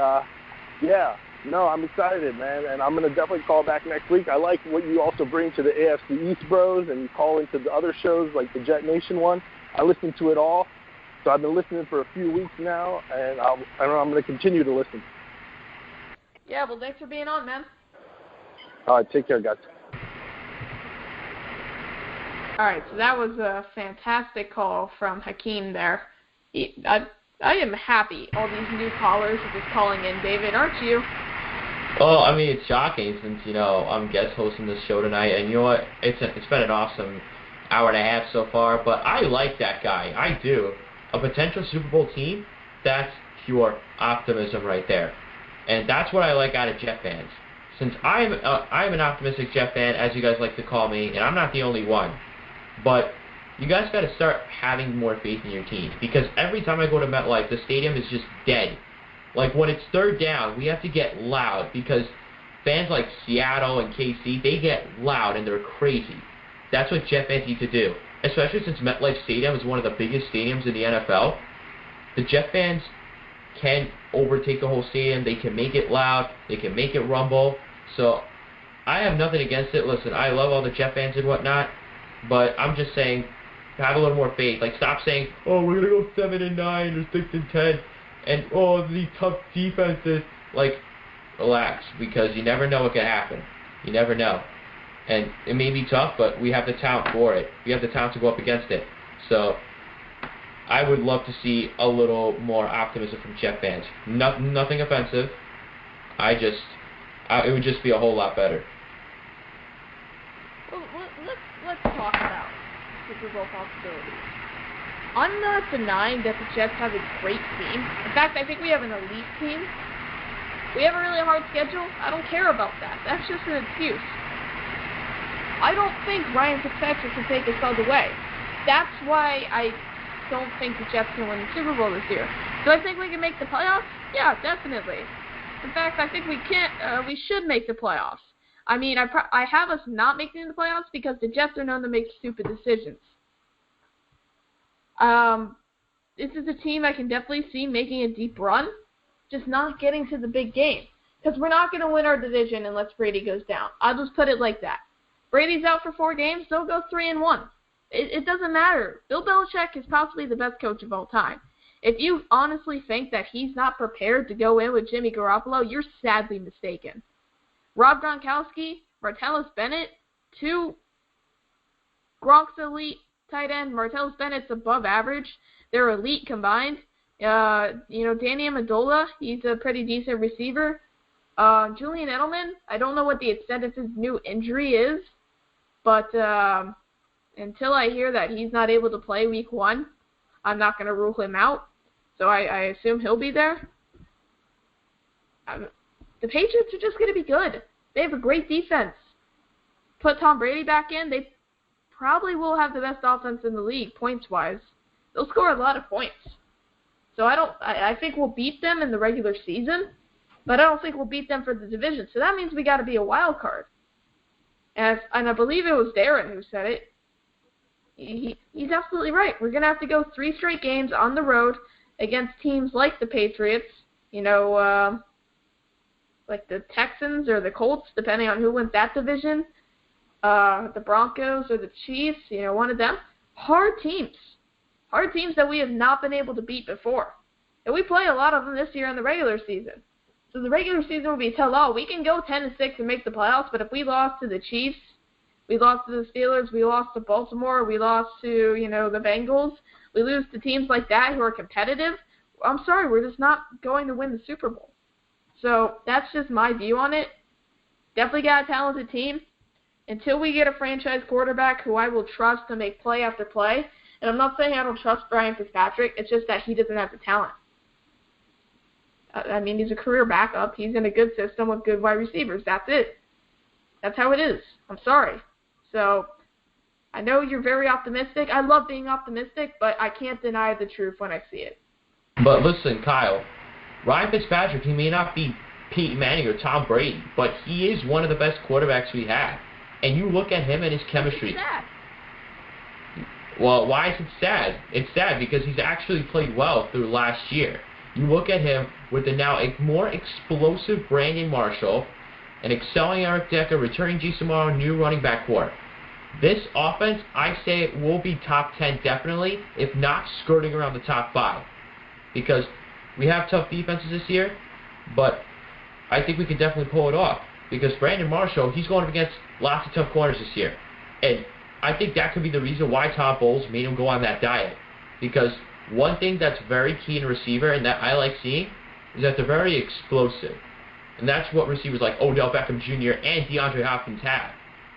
yeah, no, I'm excited, man, and I'm gonna definitely call back next week. I like what you also bring to the AFC East Bros, and you call into the other shows like the Jet Nation one. I listen to it all, so I've been listening for a few weeks now, and I'm gonna continue to listen. Yeah, well, thanks for being on, man. All right, take care, guys. All right, so that was a fantastic call from Hakeem there. I am happy all these new callers are just calling in, David, aren't you? Well, I mean, it's shocking since, I'm guest hosting this show tonight, and you know what? It's been an awesome hour and a half so far, but I like that guy. I do. A potential Super Bowl team, that's pure optimism right there. And that's what I like out of Jet fans. Since I'm an optimistic Jet fan, as you guys like to call me, and I'm not the only one, but you guys got to start having more faith in your team, because every time I go to MetLife, the stadium is just dead. Like, when it's third down, we have to get loud, because fans like Seattle and KC, they get loud and they're crazy. That's what Jet fans need to do, especially since MetLife Stadium is one of the biggest stadiums in the NFL. The Jet fans can overtake the whole stadium. They can make it loud. They can make it rumble. So I have nothing against it. Listen, I love all the Jet fans and whatnot, but I'm just saying, have a little more faith. Like, stop saying, oh, we're going to go 7-9 or 6-10, and, oh, these tough defenses. Like, relax, because you never know what can happen. You never know. And it may be tough, but we have the talent for it. We have the talent to go up against it. So I would love to see a little more optimism from Jet fans. Nothing offensive. It would just be a whole lot better. Well, let's talk about Super Bowl possibilities. I'm not denying that the Jets have a great team. In fact, I think we have an elite team. We have a really hard schedule. I don't care about that. That's just an excuse. I don't think Ryan Fitzpatrick can take us all the way. That's why I don't think the Jets can win the Super Bowl this year. Do I think we can make the playoffs? Yeah, definitely. In fact, I think we should make the playoffs. I mean, I have us not making the playoffs because the Jets are known to make stupid decisions. This is a team I can definitely see making a deep run, just not getting to the big game. Because we're not going to win our division unless Brady goes down. I'll just put it like that. Brady's out for 4 games, they'll go 3-1. It doesn't matter. Bill Belichick is possibly the best coach of all time. If you honestly think that he's not prepared to go in with Jimmy Garoppolo, you're sadly mistaken. Rob Gronkowski, Martellus Bennett, two Gronk's elite tight end. Martellus Bennett's above average. They're elite combined. Danny Amendola, he's a pretty decent receiver. Julian Edelman, I don't know what the extent of his new injury is, but until I hear that he's not able to play week 1, I'm not going to rule him out. So I assume he'll be there. The Patriots are just going to be good. They have a great defense. Put Tom Brady back in, they probably will have the best offense in the league, points-wise. They'll score a lot of points. So I think we'll beat them in the regular season, but I don't think we'll beat them for the division. So that means we got to be a wild card. And I believe it was Darren who said it. He's absolutely right. We're going to have to go 3 straight games on the road against teams like the Patriots, like the Texans or the Colts, depending on who wins that division, the Broncos or the Chiefs, one of them. Hard teams that we have not been able to beat before. And we play a lot of them this year in the regular season. So the regular season will be tell-all. We can go 10-6 and make the playoffs, but if we lost to the Chiefs, we lost to the Steelers, we lost to Baltimore, we lost to, the Bengals, we lose to teams like that who are competitive, I'm sorry, we're just not going to win the Super Bowl. So that's just my view on it. Definitely got a talented team. Until we get a franchise quarterback who I will trust to make play after play, and I'm not saying I don't trust Ryan Fitzpatrick, it's just that he doesn't have the talent. He's a career backup. He's in a good system with good wide receivers. That's it. That's how it is. I'm sorry. So I know you're very optimistic. I love being optimistic, but I can't deny the truth when I see it. But listen, Kyle, Ryan Fitzpatrick, he may not be Peyton Manning or Tom Brady, but he is one of the best quarterbacks we have. And you look at him and his chemistry. It's sad. Well, why is it sad? It's sad because he's actually played well through last year. You look at him with the now more explosive Brandon Marshall, an excelling Eric Decker, returning Jason Morrow, new running back core. This offense, I say it will be top 10 definitely, if not skirting around the top 5. Because we have tough defenses this year, but I think we can definitely pull it off. Because Brandon Marshall, he's going up against lots of tough corners this year. And I think that could be the reason why Todd Bowles made him go on that diet. Because one thing that's very key in a receiver and that I like seeing is that they're very explosive. And that's what receivers like Odell Beckham Jr. and DeAndre Hopkins have.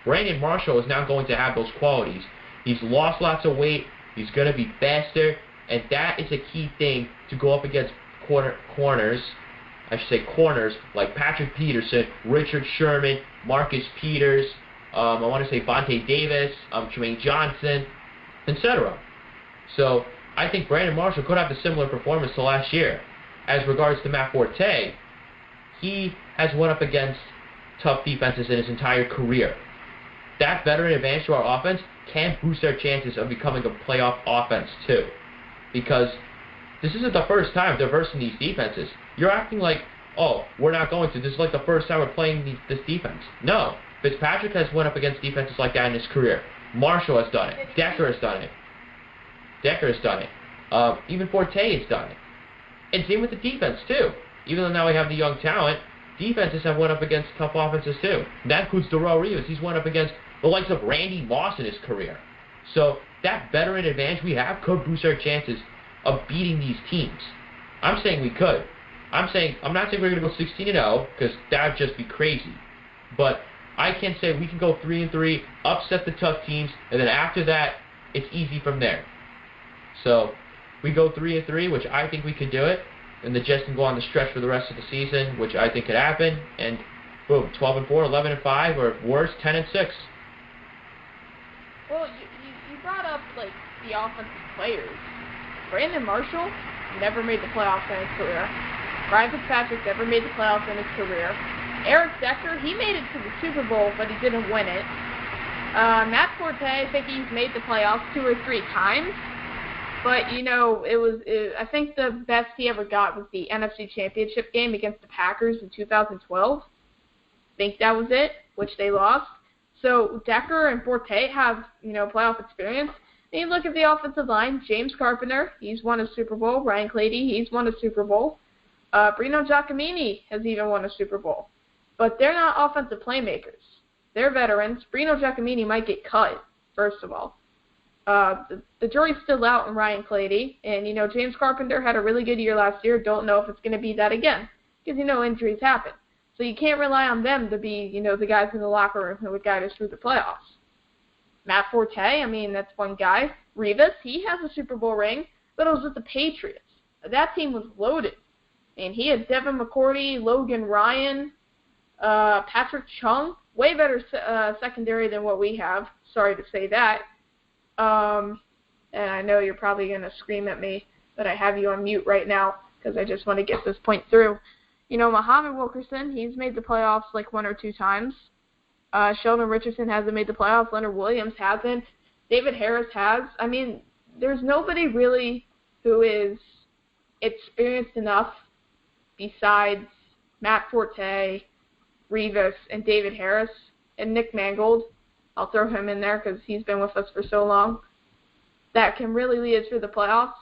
Brandon Marshall is now going to have those qualities. He's lost lots of weight. He's going to be faster. And that is a key thing to go up against corners like Patrick Peterson, Richard Sherman, Marcus Peters, I want to say Vontae Davis, Jermaine Johnson, etc. So I think Brandon Marshall could have a similar performance to last year. As regards to Matt Forte, he has went up against tough defenses in his entire career. That veteran advantage to our offense can boost our chances of becoming a playoff offense too. Because this isn't the first time they're versing these defenses. You're acting like, oh, we're not going to. This is like the first time we're playing this defense. No. Fitzpatrick has went up against defenses like that in his career. Marshall has done it. Decker has done it. Even Forte has done it. And same with the defense, too. Even though now we have the young talent, defenses have went up against tough offenses, too. That includes Darrelle Revis. He's went up against the likes of Randy Moss in his career. So that veteran advantage we have could boost our chances of beating these teams. I'm saying we could. I'm not saying we're going to go 16-0, because that would just be crazy. But I can say we can go 3-3, upset the tough teams, and then after that, it's easy from there. So we go 3-3, which I think we could do it, and the Jets can go on the stretch for the rest of the season, which I think could happen, and boom, 12-4, 11-5, or worse, 10-6. Well, you brought up like the offensive players. Brandon Marshall never made the playoffs in his career. Ryan Fitzpatrick never made the playoffs in his career. Eric Decker, he made it to the Super Bowl, but he didn't win it. Matt Forte, I think he's made the playoffs 2 or 3 times. But, I think the best he ever got was the NFC Championship game against the Packers in 2012. I think that was it, which they lost. So Decker and Forte have, playoff experience. And you look at the offensive line, James Carpenter, he's won a Super Bowl. Ryan Clady, he's won a Super Bowl. Bruno Giacomini has even won a Super Bowl. But they're not offensive playmakers. They're veterans. Bruno Giacomini might get cut, first of all. The jury's still out on Ryan Clady. And, James Carpenter had a really good year last year. Don't know if it's going to be that again. Because, injuries happen. So you can't rely on them to be, the guys in the locker room who would guide us through the playoffs. Matt Forte, that's one guy. Revis, he has a Super Bowl ring, but it was with the Patriots. That team was loaded. And he had Devin McCourty, Logan Ryan, Patrick Chung. Way better secondary than what we have. Sorry to say that. And I know you're probably going to scream at me that I have you on mute right now because I just want to get this point through. Muhammad Wilkerson, he's made the playoffs like 1 or 2 times. Sheldon Richardson hasn't made the playoffs. Leonard Williams hasn't. David Harris has. There's nobody really who is experienced enough besides Matt Forte, Revis, and David Harris, and Nick Mangold. I'll throw him in there because he's been with us for so long. That can really lead us through the playoffs.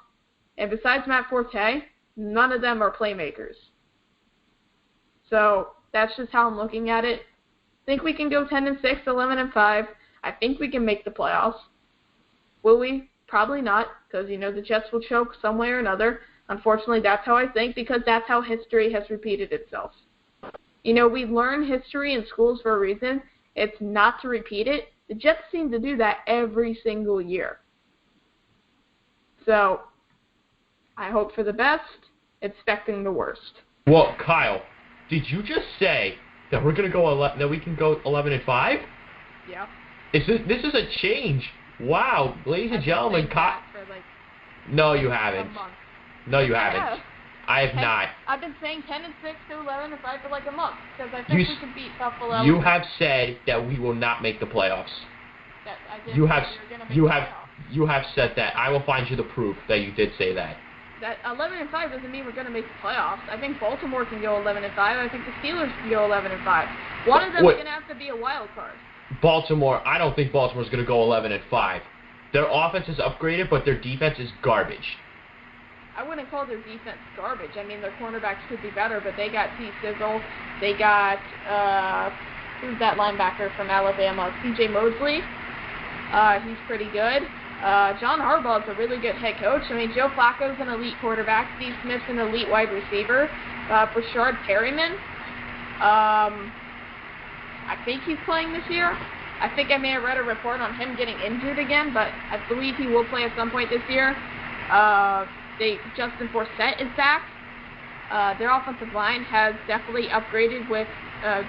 And besides Matt Forte, none of them are playmakers. So that's just how I'm looking at it. I think we can go 10-6, 11-5. I think we can make the playoffs. Will we? Probably not, because, the Jets will choke some way or another. Unfortunately, that's how I think, because that's how history has repeated itself. We learn history in schools for a reason. It's not to repeat it. The Jets seem to do that every single year. So, I hope for the best, expecting the worst. Well, Kyle, did you just say that we're gonna go that we can go 11-5? Yeah. This is a change. Wow, ladies and gentlemen, Kyle. No, you haven't. No, you haven't. Yeah. I have not. I've been saying 10-6 to 11-5 for like a month because I think we can beat Buffalo. You have said that we will not make the playoffs. You have said that. I will find you the proof that you did say that. That 11-5 doesn't mean we're going to make the playoffs. I think Baltimore can go 11-5. I think the Steelers can go 11-5. One of them is going to have to be a wild card. Baltimore. I don't think Baltimore's going to go 11-5. Their offense is upgraded, but their defense is garbage. I wouldn't call their defense garbage. Their cornerbacks could be better, but they got T. Sizzle. They got, who's that linebacker from Alabama? C.J. Mosley. He's pretty good. John Harbaugh is a really good head coach. Joe Flacco's an elite quarterback. Steve Smith's an elite wide receiver. Brashard Perryman. I think he's playing this year. I think I may have read a report on him getting injured again, but I believe he will play at some point this year. Justin Forsett is back. Their offensive line has definitely upgraded with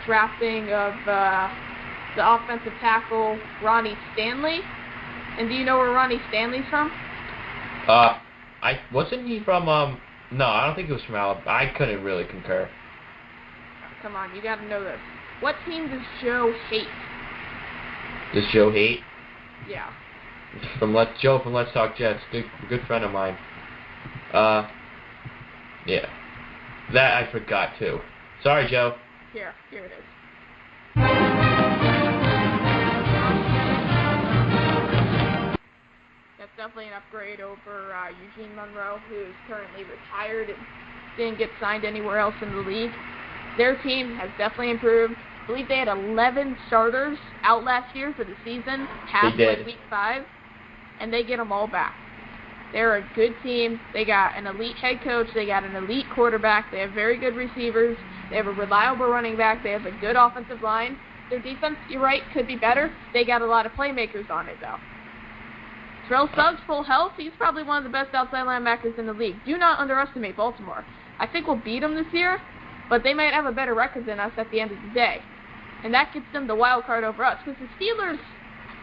drafting of the offensive tackle Ronnie Stanley. And do you know where Ronnie Stanley's from? Wasn't he from no, I don't think he was from Alabama. I couldn't really concur. Come on, you gotta know this. What team does Joe hate? Does Joe hate? Yeah. From Let's Talk Jets, good friend of mine. Yeah. That I forgot too. Sorry, Joe. Here it is. That's definitely an upgrade over Eugene Monroe, who's currently retired and didn't get signed anywhere else in the league. Their team has definitely improved. I believe they had 11 starters out last year for the season, past week 5, and they get them all back. They're a good team. They got an elite head coach. They got an elite quarterback. They have very good receivers. They have a reliable running back. They have a good offensive line. Their defense, you're right, could be better. They got a lot of playmakers on it, though. Terrell Suggs, full health, he's probably one of the best outside linebackers in the league. Do not underestimate Baltimore. I think we'll beat them this year, but they might have a better record than us at the end of the day. And that gets them the wild card over us, because the Steelers,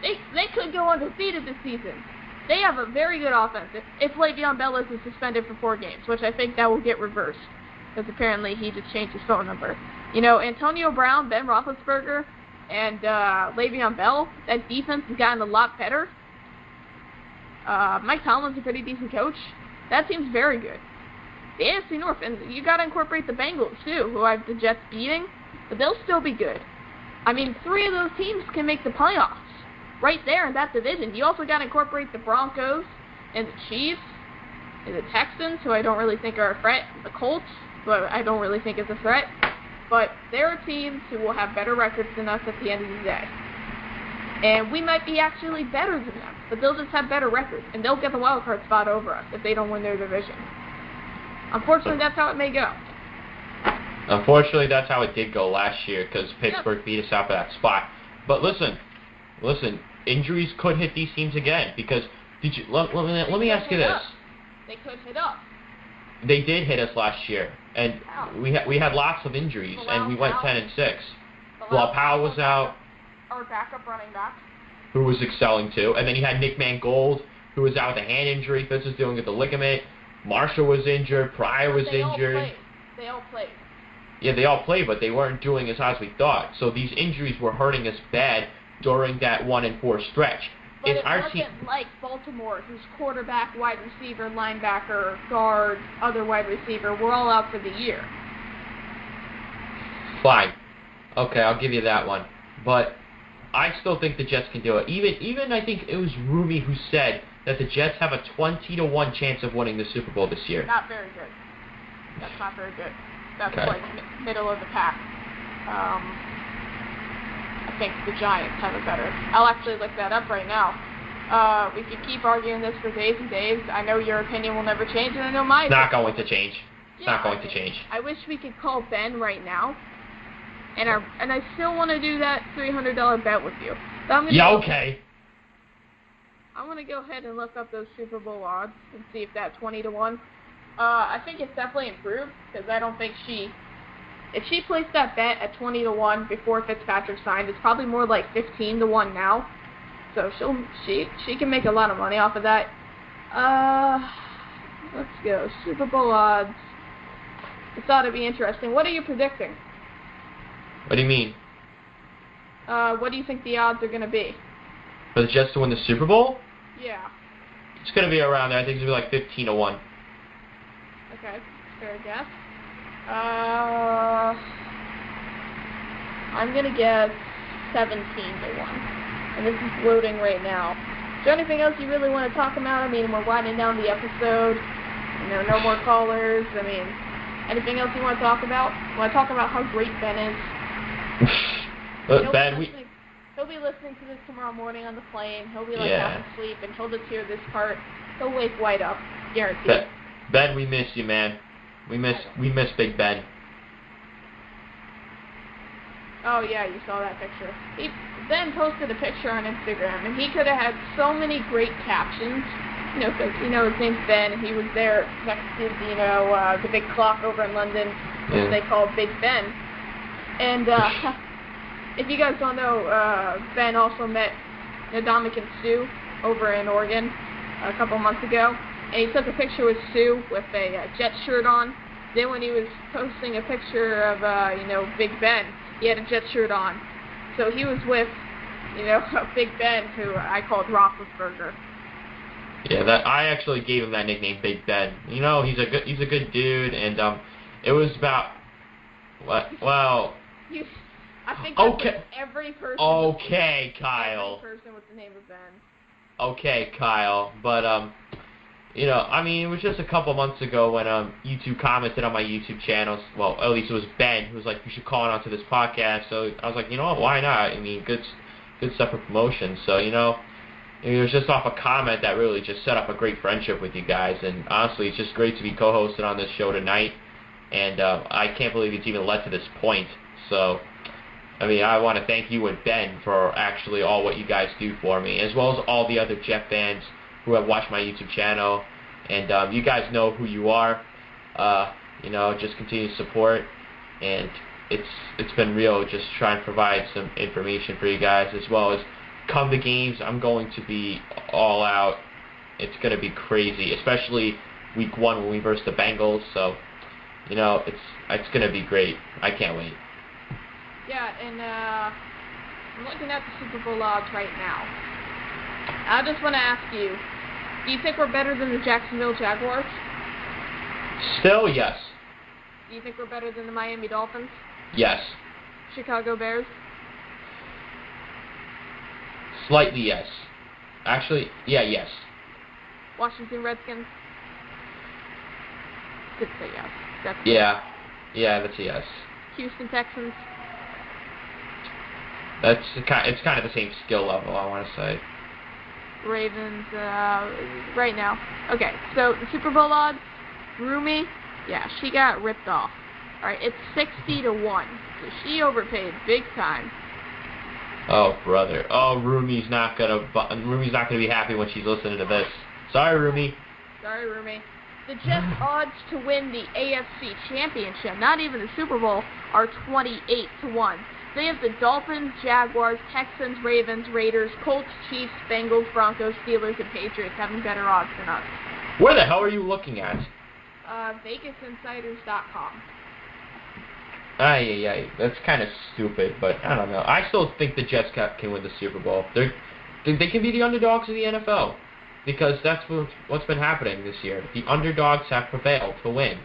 they could go undefeated this season. They have a very good offense. If Le'Veon Bell isn't suspended for 4 games, which I think that will get reversed, because apparently he just changed his phone number. Antonio Brown, Ben Roethlisberger, and Le'Veon Bell, that defense has gotten a lot better. Mike Tomlin's a pretty decent coach. That team's very good. The AFC North, and you got to incorporate the Bengals, too, who I have the Jets beating, but they'll still be good. 3 of those teams can make the playoffs. right there in that division. You also got to incorporate the Broncos and the Chiefs and the Texans, who I don't really think are a threat. The Colts, who I don't really think is a threat. But there are teams who will have better records than us at the end of the day. And we might be actually better than them, but they'll just have better records, and they'll get the wild card spot over us if they don't win their division. Unfortunately, that's how it may go. Unfortunately, that's how it did go last year, because Pittsburgh beat us out for that spot. But listen, injuries could hit these teams again, because let me ask you this. They could hit us. They did hit us last year, and we had lots of injuries, and we went 10-6. Bilal Powell was out. Our backup running back. Who was excelling too, and then you had Nick Mangold, who was out with a hand injury. Fitz was dealing with the ligament. Marshall was injured. Pryor was injured. They all played. Yeah, they all played, but they weren't doing as hot as we thought. So these injuries were hurting us bad during that 1-4 stretch. But it wasn't like Baltimore, whose quarterback, wide receiver, linebacker, guard, other wide receiver were all out for the year. Fine. Okay, I'll give you that one. But I still think the Jets can do it. Even I think it was Rumi who said that the Jets have a 20-1 chance of winning the Super Bowl this year. Not very good. That's not very good. That's okay. Like middle of the pack. I think the Giants have it better. I'll actually look that up right now. We could keep arguing this for days and days. I know your opinion will never change, and I know my opinion. Not going to change. It's not going to change. I wish we could call Ben right now. And I still want to do that $300 bet with you. Okay. I'm going to go ahead and look up those Super Bowl odds and see if that 20-1. I think it's definitely improved, because I don't think if she placed that bet at 20-1 before Fitzpatrick signed, it's probably more like 15-1 now. So she can make a lot of money off of that. Let's go. Super Bowl odds. It's ought to be interesting. What are you predicting? What do you mean? What do you think the odds are going to be? For the Jets to win the Super Bowl? Yeah. It's going to be around there. I think it's going to be like 15-1. Okay, fair guess. I'm going to guess 17-1. And this is loading right now. Is there anything else you really want to talk about? I mean, we're winding down the episode. No more callers. I mean, anything else you want to talk about? Want to talk about how great Ben is? He'll be listening to this tomorrow morning on the plane. He'll be half asleep, and he'll just hear this part. He'll wake right up, guaranteed. Ben, we miss you, man. We miss Big Ben. Oh yeah, you saw that picture. Ben posted a picture on Instagram, and he could have had so many great captions. Because his name's Ben, and he was there next to the big clock over in London, which they call Big Ben. And if you guys don't know, Ben also met Ndamukong Suh over in Oregon a couple months ago, and he took a picture with Sue with a Jet shirt on. Then when he was posting a picture of Big Ben, he had a Jet shirt on. So he was with Big Ben, who I called Roethlisberger. Yeah, I actually gave him that nickname, Big Ben. He's a good dude, and it was about I think that's okay. Every person. Okay, Kyle. Every person with the name of Ben. Okay, Kyle, but it was just a couple months ago when YouTube commented on my YouTube channels. Well, at least it was Ben who was like, "You should call on to this podcast." So I was like, what? Why not? I mean, good stuff for promotion. So it was just off a comment that really just set up a great friendship with you guys. And honestly, it's just great to be co-hosted on this show tonight. And I can't believe it's even led to this point. So, I want to thank you and Ben for actually all what you guys do for me, as well as all the other Jet fans who have watched my YouTube channel. And you guys know who you are. Just continue to support. And it's been real just trying to provide some information for you guys, as well as come to games. I'm going to be all out. It's going to be crazy, especially week 1 when we verse the Bengals. So, it's going to be great. I can't wait. Yeah, and I'm looking at the Super Bowl odds right now. I just want to ask you, do you think we're better than the Jacksonville Jaguars? Still, yes. Do you think we're better than the Miami Dolphins? Yes. Chicago Bears? Slightly, yes. Actually, yeah, yes. Washington Redskins? Did say yes. That's yeah, that's a yes. Houston Texans? It's kind of the same skill level, I want to say. Ravens, right now. Okay, so the Super Bowl odds, Rumi, yeah, she got ripped off. Alright, it's 60-1. So she overpaid big time. Oh, brother. Oh, Rumi's not gonna be happy when she's listening to this. Sorry, Rumi. Sorry, Rumi. The Jets' odds to win the AFC Championship, not even the Super Bowl, are 28-1. They have the Dolphins, Jaguars, Texans, Ravens, Raiders, Colts, Chiefs, Bengals, Broncos, Steelers, and Patriots having better odds than us. Where the hell are you looking at? VegasInsiders.com. That's kind of stupid, but I don't know. I still think the Jets can win the Super Bowl. They can be the underdogs of the NFL, because that's what's been happening this year. The underdogs have prevailed to win.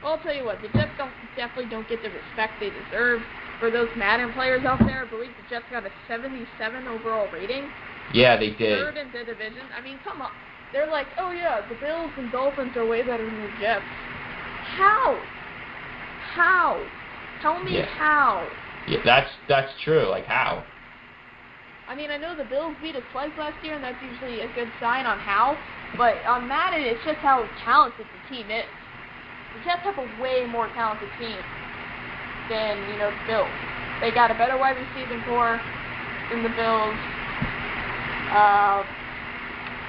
Well, I'll tell you what, the Jets definitely don't get the respect they deserve. For those Madden players out there, I believe the Jets got a 77 overall rating. Yeah, they did. Third in the division. I mean, come on. They're like, oh yeah, the Bills and Dolphins are way better than the Jets. How? Tell me how. Yeah, that's true. Like how? I mean, I know the Bills beat us twice last year, and that's usually a good sign on how. But on Madden, it's just how talented the team is. The Jets have a way more talented team than, the Bills. They got a better wide receiving core than the Bills.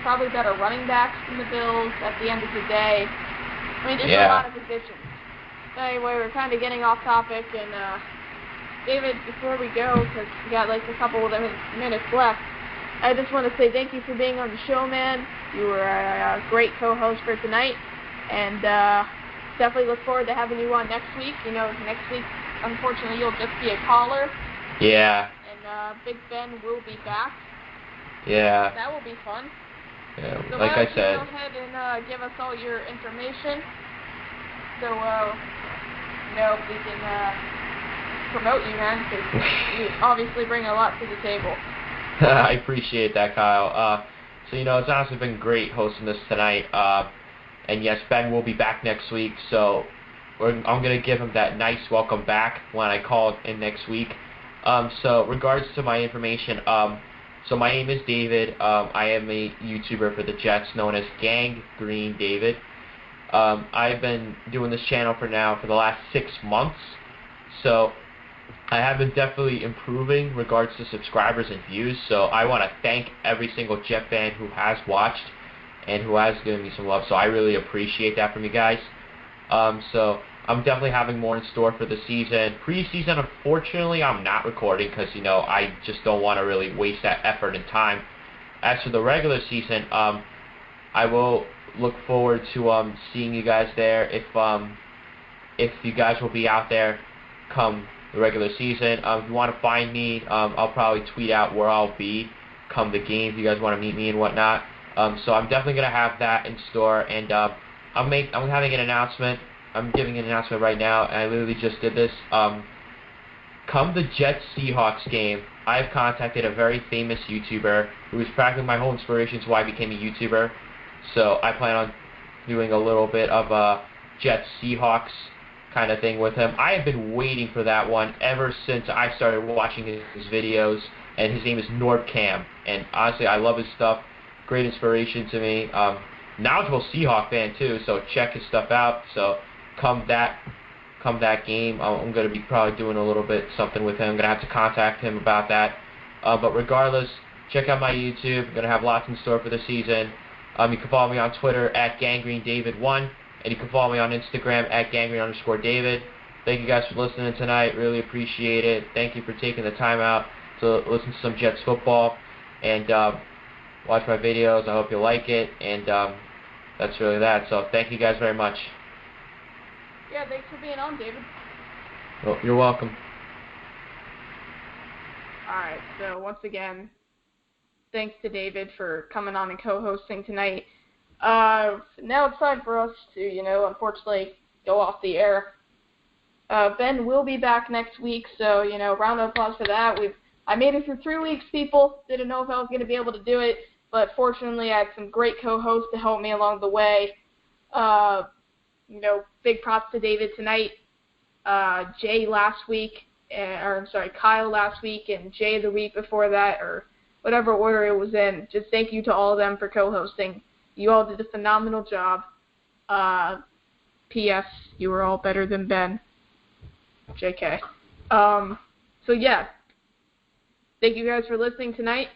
Probably better running backs than the Bills at the end of the day. I mean, it's a lot of positions. Anyway, we're kind of getting off topic, and David, before we go, because we got like a couple of minutes left, I just want to say thank you for being on the show, man. You were a great co-host for tonight, and definitely look forward to having you on next week. Next week, unfortunately, you'll just be a caller. Yeah. And Big Ben will be back. Yeah. That will be fun. Yeah, so like I said. Go ahead and give us all your information. So, we can promote you, man, because you obviously bring a lot to the table. I appreciate that, Kyle. So, it's honestly been great hosting this tonight. And yes, Ben will be back next week, so I'm going to give him that nice welcome back when I call in next week. So, regards to my information, so my name is David. I am a YouTuber for the Jets known as Gang Green David. I've been doing this channel for the last 6 months, so I have been definitely improving regards to subscribers and views, so I want to thank every single Jet fan who has watched and who has given me some love, so I really appreciate that from you guys. So I'm definitely having more in store for the season. Preseason, unfortunately, I'm not recording because, I just don't want to really waste that effort and time. As for the regular season, I will look forward to seeing you guys there. If you guys will be out there come the regular season. If you want to find me, I'll probably tweet out where I'll be come the game if you guys want to meet me and whatnot. So I'm definitely going to have that in store, and I'm having an announcement. I'm giving an announcement right now, and I literally just did this. Come the Jets-Seahawks game, I've contacted a very famous YouTuber who was practically my whole inspiration to why I became a YouTuber. So I plan on doing a little bit of a Jets-Seahawks kind of thing with him. I have been waiting for that one ever since I started watching his videos, and his name is NordCam. And honestly, I love his stuff. Great inspiration to me. Knowledgeable Seahawk fan too, so check his stuff out. So come that game, I'm going to be probably doing a little bit something with him. I'm going to have to contact him about that. But regardless, check out my YouTube. I'm going to have lots in store for the season. You can follow me on Twitter at GanggreenDavid1, and you can follow me on Instagram at @gangrene_David. Thank you guys for listening tonight. Really appreciate it. Thank you for taking the time out to listen to some Jets football and watch my videos. I hope you like it, and that's really that. So thank you guys very much. Yeah, thanks for being on, David. Well, you're welcome. Alright, so once again, thanks to David for coming on and co-hosting tonight. Now it's time for us to, unfortunately, go off the air. Ben will be back next week, so, round of applause for that. We've I made it through 3 weeks, people. Didn't know if I was going to be able to do it, but fortunately I had some great co-hosts to help me along the way. Big props to David tonight, Jay last week, Kyle last week, and Jay the week before that, or whatever order it was in. Just thank you to all of them for co-hosting. You all did a phenomenal job. P.S. You were all better than Ben. JK. So yeah, thank you guys for listening tonight.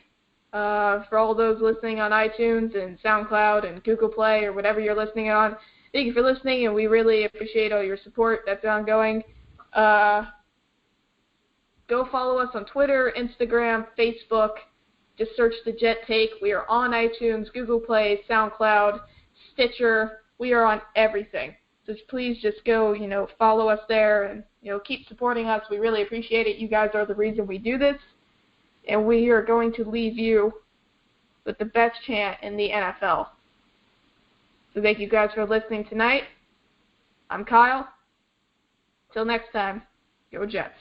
For all those listening on iTunes and SoundCloud and Google Play or whatever you're listening on, thank you for listening, and we really appreciate all your support that's ongoing. Go follow us on Twitter, Instagram, Facebook. Just search The Jet Take. We are on iTunes, Google Play, SoundCloud, Stitcher. We are on everything. So please just go, follow us there and, keep supporting us. We really appreciate it. You guys are the reason we do this. And we are going to leave you with the best chant in the NFL. So thank you guys for listening tonight. I'm Kyle. Till next time, go Jets.